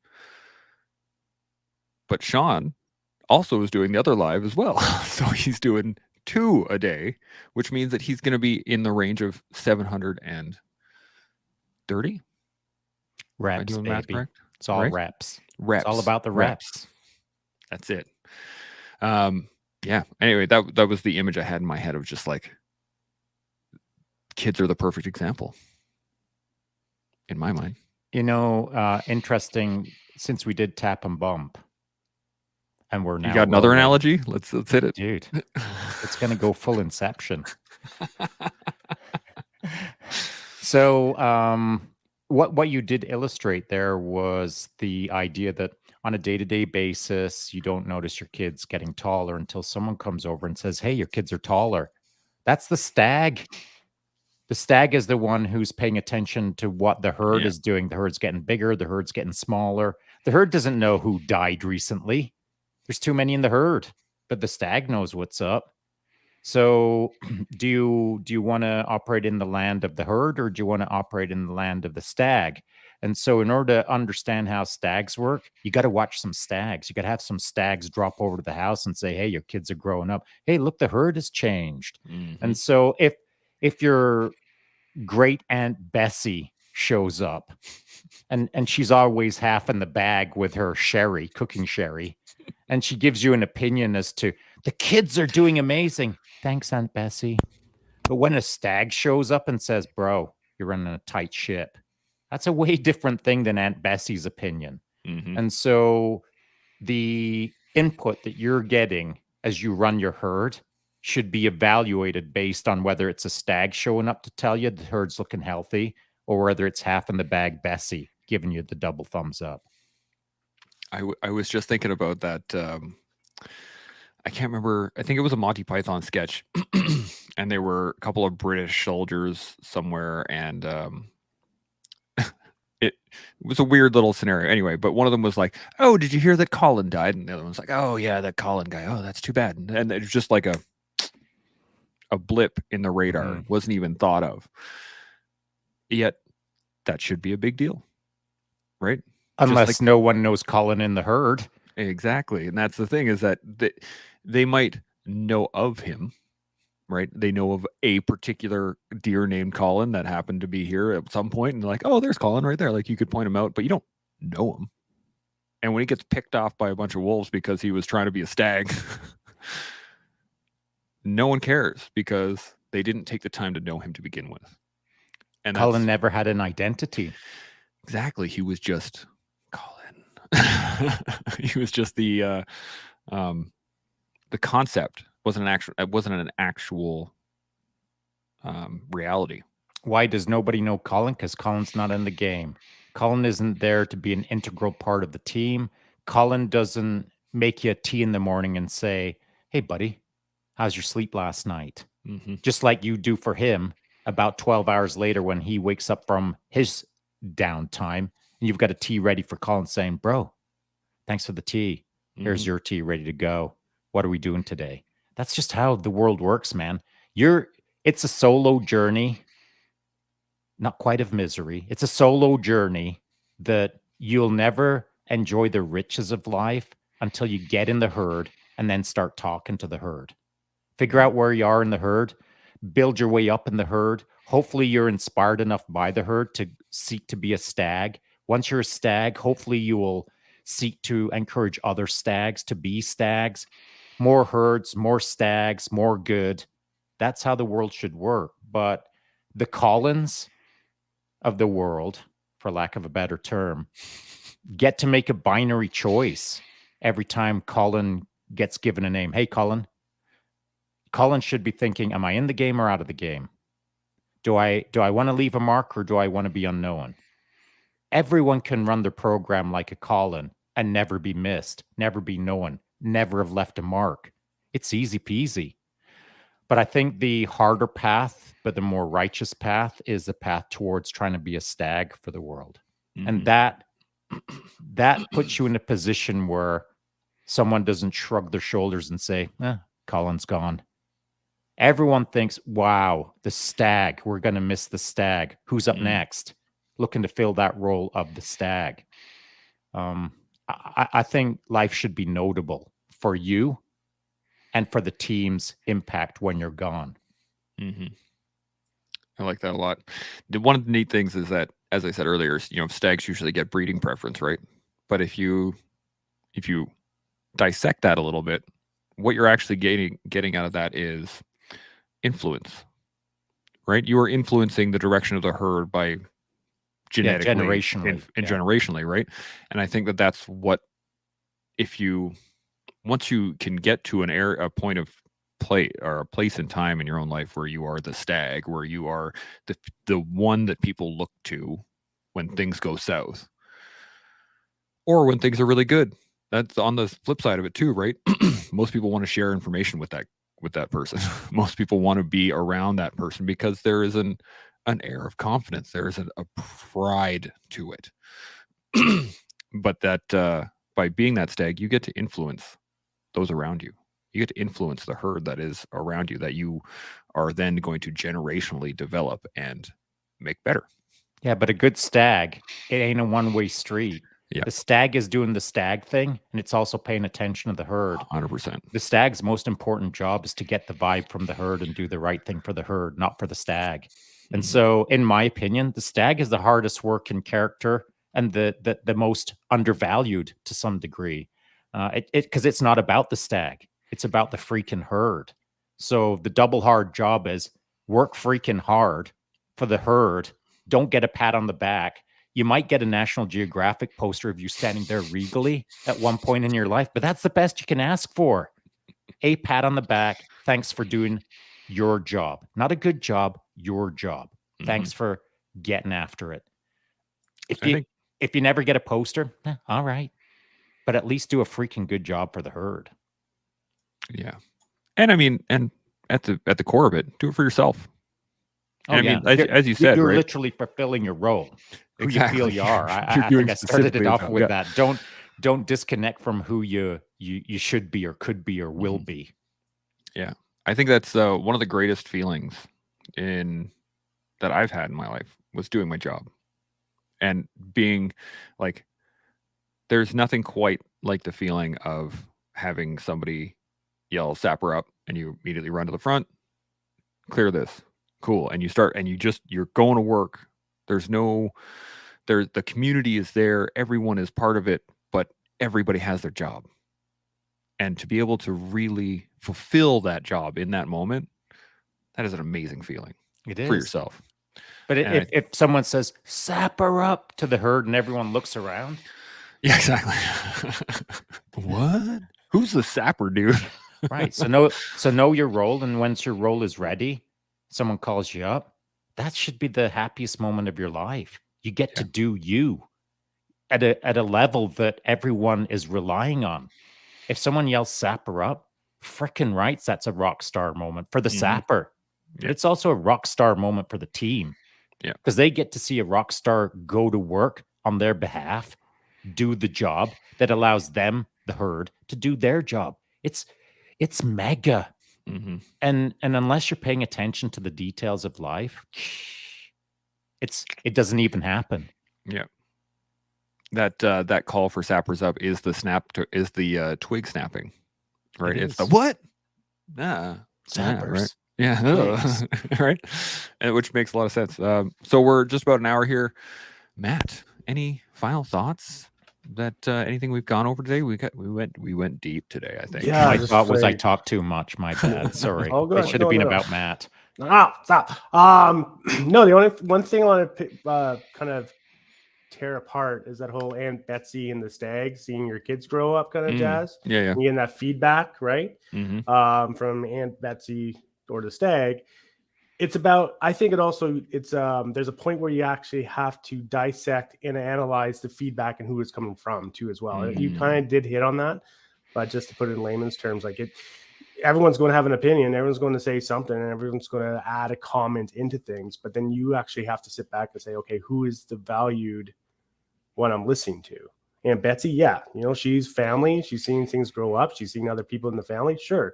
[SPEAKER 1] But Shaun also is doing the other live as well. So he's doing 2 a day, which means that he's going to be in the range of 730
[SPEAKER 2] reps, baby. It's all
[SPEAKER 1] right?
[SPEAKER 2] reps.
[SPEAKER 1] Reps.
[SPEAKER 2] It's all about the reps.
[SPEAKER 1] That's it. Yeah. Anyway, that was the image I had in my head of just like kids are the perfect example in my mind.
[SPEAKER 2] Interesting. Since we did tap and bump, and we're now.
[SPEAKER 1] You got another analogy? Let's hit it,
[SPEAKER 2] dude. It's gonna go full Inception. So, what you did illustrate there was the idea that on a day-to-day basis, you don't notice your kids getting taller until someone comes over and says, "Hey, your kids are taller." That's the stag. The stag is the one who's paying attention to what the herd is doing. The herd's getting bigger. The herd's getting smaller. The herd doesn't know who died recently. There's too many in the herd, but the stag knows what's up. So do you want to operate in the land of the herd, or do you want to operate in the land of the stag? And so in order to understand how stags work, you got to watch some stags. You got to have some stags drop over to the house and say, "Hey, your kids are growing up. Hey, look, the herd has changed." Mm-hmm. And so if your great Aunt Bessie shows up and she's always half in the bag with her cooking sherry, and she gives you an opinion as to the kids are doing amazing. Thanks, Aunt Bessie. But when a stag shows up and says, "Bro, you're running a tight ship," that's a way different thing than Aunt Bessie's opinion. Mm-hmm. And so the input that you're getting as you run your herd should be evaluated based on whether it's a stag showing up to tell you the herd's looking healthy, or whether it's half in the bag Bessie giving you the double thumbs up.
[SPEAKER 1] I was just thinking about that. I can't remember. I think it was a Monty Python sketch, and there were a couple of British soldiers somewhere, and it was a weird little scenario. Anyway, but one of them was like, "Oh, did you hear that Colin died?" And the other one's like, "Oh yeah, that Colin guy. Oh, that's too bad." And it was just like a blip in the radar. Mm-hmm. Wasn't even thought of. Yet that should be a big deal, right?
[SPEAKER 2] Unless no one knows Colin in the herd.
[SPEAKER 1] Exactly. And that's the thing, is that they might know of him, right? They know of a particular deer named Colin that happened to be here at some point, and they're like, "Oh, there's Colin right there." Like, you could point him out, but you don't know him. And when he gets picked off by a bunch of wolves because he was trying to be a stag, no one cares, because they didn't take the time to know him to begin with.
[SPEAKER 2] And Colin never had an identity.
[SPEAKER 1] Exactly. He was just Colin. He was just the concept wasn't an actual reality.
[SPEAKER 2] Why does nobody know Colin? Because Colin's not in the game. Colin isn't there to be an integral part of the team. Colin doesn't make you a tea in the morning and say, "Hey, buddy, how's your sleep last night?" Mm-hmm. Just like you do for him about 12 hours later when he wakes up from his downtime, and you've got a tea ready for Colin saying, "Bro, thanks for the tea. Here's your tea ready to go. What are we doing today?" That's just how the world works, man. You're It's a solo journey, not quite of misery. It's a solo journey that you'll never enjoy the riches of life until you get in the herd and then start talking to the herd. Figure out where you are in the herd, build your way up in the herd. Hopefully, you're inspired enough by the herd to seek to be a stag. Once you're a stag, hopefully, you will seek to encourage other stags to be stags. More herds, more stags, more good. That's how the world should work. But the Collins of the world, for lack of a better term, get to make a binary choice every time Colin gets given a name. Hey, Colin. Colin should be thinking, am I in the game or out of the game? Do I want to leave a mark or do I want to be unknown? Everyone can run their program like a Colin and never be missed, never be known, never have left a mark. It's easy peasy. But I think the harder path, but the more righteous path is the path towards trying to be a stag for the world. And that puts you in a position where someone doesn't shrug their shoulders and say, Colin's gone. Everyone thinks, wow, the stag, we're going to miss the stag. Who's up next? Looking to fill that role of the stag. I think life should be notable for you and for the team's impact when you're gone.
[SPEAKER 1] I like that a lot. One of the neat things is that, as I said earlier, stags usually get breeding preference, right? But if you dissect that a little bit, what you're actually getting out of that is influence, right? You are influencing the direction of the herd by genetically generationally, right? And I think that that's what, once you can get to a point of play or a place in time in your own life where you are the stag, where you are the one that people look to when things go south or when things are really good. That's on the flip side of it too, right? Most people want to share information with that person. Most people want to be around that person because there is an air of confidence. There is a pride to it. But that by being that stag, you get to influence those around you. You get to influence the herd that is around you, that you are then going to generationally develop and make better.
[SPEAKER 2] Yeah, but a good stag, it ain't a one-way street.
[SPEAKER 1] Yeah.
[SPEAKER 2] The stag is doing the stag thing, and it's also paying attention to the herd.
[SPEAKER 1] 100%.
[SPEAKER 2] The stag's most important job is to get the vibe from the herd and do the right thing for the herd, not for the stag. And so, in my opinion, the stag is the hardest working character and the most undervalued to some degree. Because it's not about the stag. It's about the freaking herd. So the double hard job is work freaking hard for the herd. Don't get a pat on the back. You might get a National Geographic poster of you standing there regally at one point in your life, but that's the best you can ask for. A pat on the back. Thanks for doing your job. Not a good job, your job. Thanks for getting after it. If you never get a poster, all right. But at least do a freaking good job for the herd.
[SPEAKER 1] Yeah. And I mean, and at the core of it, do it for yourself.
[SPEAKER 2] Oh, yeah.
[SPEAKER 1] I mean, as you said,
[SPEAKER 2] you're
[SPEAKER 1] right?
[SPEAKER 2] literally fulfilling your role. Who
[SPEAKER 1] Exactly.
[SPEAKER 2] you feel you are. I think I started it off with that. Don't disconnect from who you should be or could be or will be.
[SPEAKER 1] Yeah. I think that's one of the greatest feelings that I've had in my life was doing my job and being like, there's nothing quite like the feeling of having somebody yell sapper up and you immediately run to the front, clear this, cool, and you start and you're going to work. The community is there, everyone is part of it, but everybody has their job. And to be able to really fulfill that job in that moment, that is an amazing feeling.
[SPEAKER 2] It is
[SPEAKER 1] for yourself.
[SPEAKER 2] But if someone says sapper up to the herd and everyone looks around,
[SPEAKER 1] yeah, exactly. What? Who's the sapper, dude?
[SPEAKER 2] Right. So know your role, and once your role is ready, someone calls you up. That should be the happiest moment of your life. You get to do you at a level that everyone is relying on. If someone yells sapper up, frickin' rights, that's a rock star moment for the sapper. Yeah. But it's also a rock star moment for the team.
[SPEAKER 1] Yeah.
[SPEAKER 2] Because they get to see a rock star go to work on their behalf, do the job that allows them, the herd, to do their job. It's mega. And unless you're paying attention to the details of life, it doesn't even happen.
[SPEAKER 1] Yeah. That call for sappers up is the twig snapping, right? It's the what?
[SPEAKER 2] Sappers.
[SPEAKER 1] Yeah, right. Right. Which makes a lot of sense. So we're just about an hour here. Matt, any final thoughts? That anything we've gone over today? We went deep today, I think.
[SPEAKER 3] Yeah,
[SPEAKER 2] My
[SPEAKER 3] just
[SPEAKER 2] thought was I
[SPEAKER 3] like-
[SPEAKER 2] talked too much. My bad. Sorry.
[SPEAKER 3] All good.
[SPEAKER 2] It should have
[SPEAKER 3] No,
[SPEAKER 2] been
[SPEAKER 3] no.
[SPEAKER 2] about Matt.
[SPEAKER 3] Stop. No, the only one thing I want to kind of tear apart is that whole Aunt Betsy and the Stag, seeing your kids grow up kind of jazz.
[SPEAKER 1] Yeah, yeah.
[SPEAKER 3] And getting that feedback, right?
[SPEAKER 1] Mm-hmm.
[SPEAKER 3] From Aunt Betsy or the Stag. It's about, I think there's a point where you actually have to dissect and analyze the feedback and who it's coming from too as well. You kind of did hit on that, but just to put it in layman's terms, like everyone's going to have an opinion, everyone's going to say something, and everyone's going to add a comment into things, but then you actually have to sit back and say, okay, who is the valued one I'm listening to? And Betsy, yeah, she's family, she's seeing things grow up, she's seeing other people in the family, sure.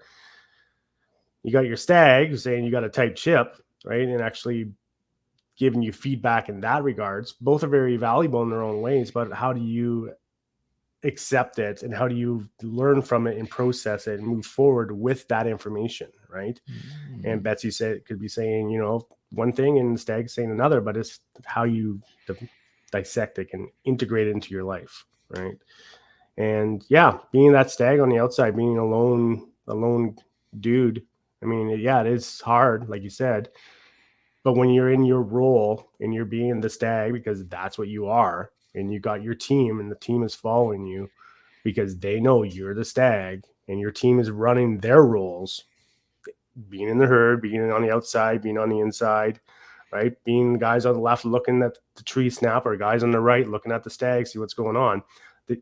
[SPEAKER 3] You got your Stag saying you got a tight ship, right? And actually giving you feedback in that regards. Both are very valuable in their own ways, but how do you accept it and how do you learn from it and process it and move forward with that information, right? And Betsy could be saying, one thing and Stag saying another, but it's how you dissect it and integrate it into your life, right? And yeah, being that Stag on the outside, being a lone dude, I mean, yeah, it is hard, like you said, but when you're in your role and you're being the Stag, because that's what you are, and you got your team and the team is following you because they know you're the Stag and your team is running their roles, being in the herd, being on the outside, being on the inside, right? Being guys on the left looking at the tree snap, or guys on the right looking at the Stag, see what's going on.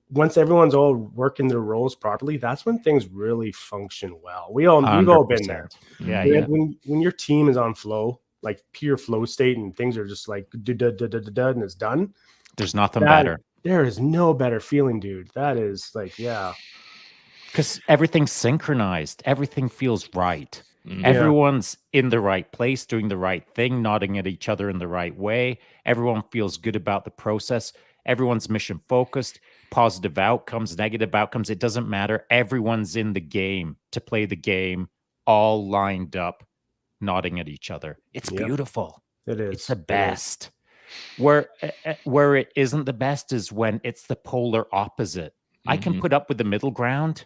[SPEAKER 3] Once everyone's all working their roles properly, that's when things really function well. We've all been there.
[SPEAKER 2] Yeah.
[SPEAKER 3] When your team is on flow, like pure flow state, and things are just like and it's done.
[SPEAKER 2] There's nothing better.
[SPEAKER 3] There is no better feeling, dude. That is like, yeah.
[SPEAKER 2] Because everything's synchronized. Everything feels right.
[SPEAKER 1] Mm-hmm.
[SPEAKER 2] Everyone's in the right place, doing the right thing, nodding at each other in the right way. Everyone feels good about the process. Everyone's mission focused, positive outcomes, negative outcomes. It doesn't matter. Everyone's in the game to play the game, all lined up, nodding at each other. It's beautiful.
[SPEAKER 3] It is.
[SPEAKER 2] It's the best. Where it isn't the best is when it's the polar opposite. I can put up with the middle ground,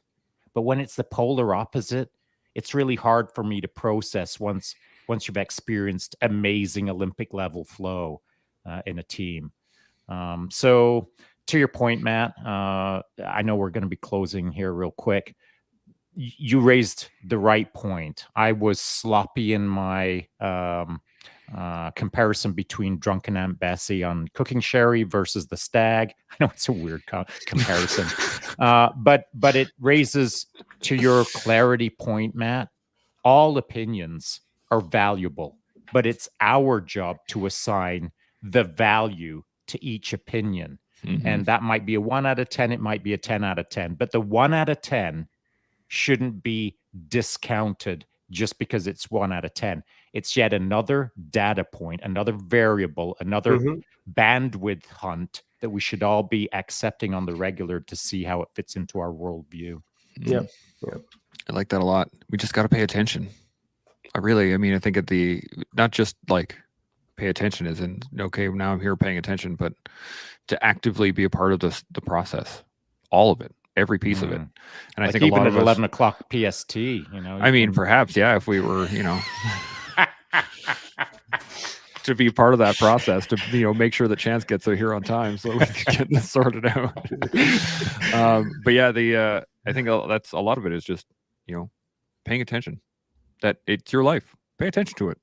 [SPEAKER 2] but when it's the polar opposite, it's really hard for me to process once you've experienced amazing Olympic level flow in a team. So to your point, Matt, I know we're going to be closing here real quick. You raised the right point. I was sloppy in my comparison between Drunken Aunt Bessie on cooking sherry versus the Stag. I know it's a weird comparison, but it raises to your clarity point, Matt. All opinions are valuable, but it's our job to assign the value to each opinion. And that might be a 1 out of 10. It might be a 10 out of 10, but the 1 out of 10 shouldn't be discounted just because it's 1 out of 10. It's yet another data point, another variable, another bandwidth hunt that we should all be accepting on the regular to see how it fits into our worldview.
[SPEAKER 3] Yeah.
[SPEAKER 1] I like that a lot. We just got to pay attention. I think not just like pay attention as in, okay, now I'm here paying attention, but to actively be a part of the process, all of it, every piece of it. And I think
[SPEAKER 2] even
[SPEAKER 1] a lot
[SPEAKER 2] at 11 o'clock PST,
[SPEAKER 1] perhaps, yeah, if we were, to be part of that process, to make sure that Chance gets here on time so we can get this sorted out. But yeah, I think that's a lot of it is just paying attention. That it's your life. Pay attention to it,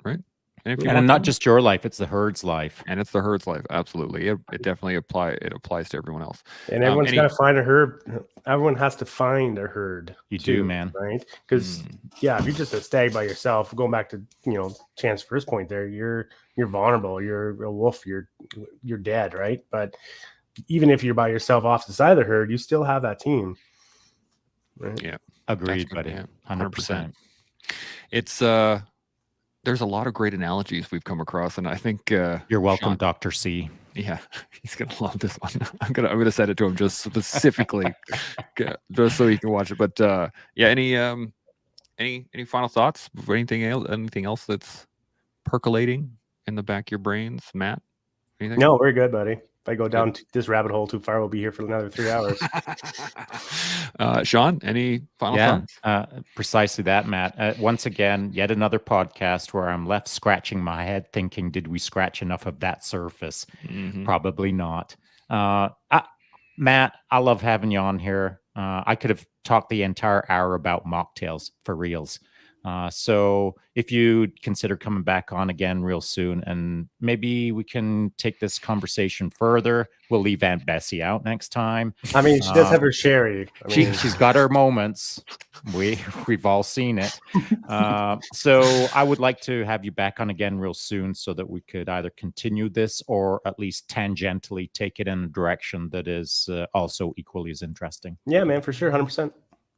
[SPEAKER 1] right?
[SPEAKER 2] And not just your life; it's the herd's life,
[SPEAKER 1] and it's the herd's life. Absolutely, it definitely applies to everyone else.
[SPEAKER 3] And everyone's got to find a herd. Everyone has to find a herd.
[SPEAKER 2] You do, man,
[SPEAKER 3] right? Because if you're just a Stag by yourself, going back to Chance's first point there, you're vulnerable. You're a wolf. You're dead, right? But even if you're by yourself off the side of the herd, you still have that team. Right?
[SPEAKER 1] Yeah,
[SPEAKER 2] agreed, buddy. 100%.
[SPEAKER 1] It's there's a lot of great analogies we've come across, and I think
[SPEAKER 2] You're welcome,
[SPEAKER 1] Shaun,
[SPEAKER 2] Dr. C.
[SPEAKER 1] yeah, he's gonna love this one. I'm gonna send it to him just specifically, just so he can watch it. But yeah, any final thoughts? Anything else that's percolating in the back of your brains, Matt? Anything?
[SPEAKER 3] No, we're good, buddy. If I go down this rabbit hole too far, we'll be here for another 3 hours.
[SPEAKER 1] Shaun, any final thoughts?
[SPEAKER 2] Precisely that, Matt. Once again, yet another podcast where I'm left scratching my head thinking, did we scratch enough of that surface?
[SPEAKER 1] Mhm.
[SPEAKER 2] Probably not. Matt, I love having you on here. I could have talked the entire hour about mocktails for reals. So if you consider coming back on again real soon, and maybe we can take this conversation further. We'll leave Aunt Bessie out next time.
[SPEAKER 3] I mean, she does have her sherry. I mean,
[SPEAKER 2] She's got her moments. We've all seen it. So I would like to have you back on again real soon so that we could either continue this or at least tangentially take it in a direction that is also equally as interesting.
[SPEAKER 3] yeah, man, for sure, 100%.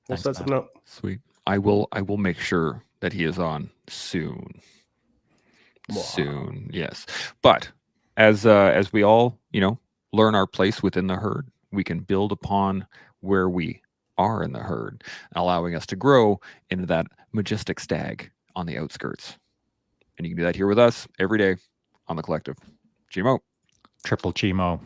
[SPEAKER 3] We'll
[SPEAKER 2] Thanks,
[SPEAKER 3] set something up.
[SPEAKER 1] Sweet. I will make sure that he is on soon. Soon, yes. But as we all, learn our place within the herd, we can build upon where we are in the herd, allowing us to grow into that majestic stag on the outskirts. And you can do that here with us every day on the Collective. Chimo.
[SPEAKER 2] Triple Chimo.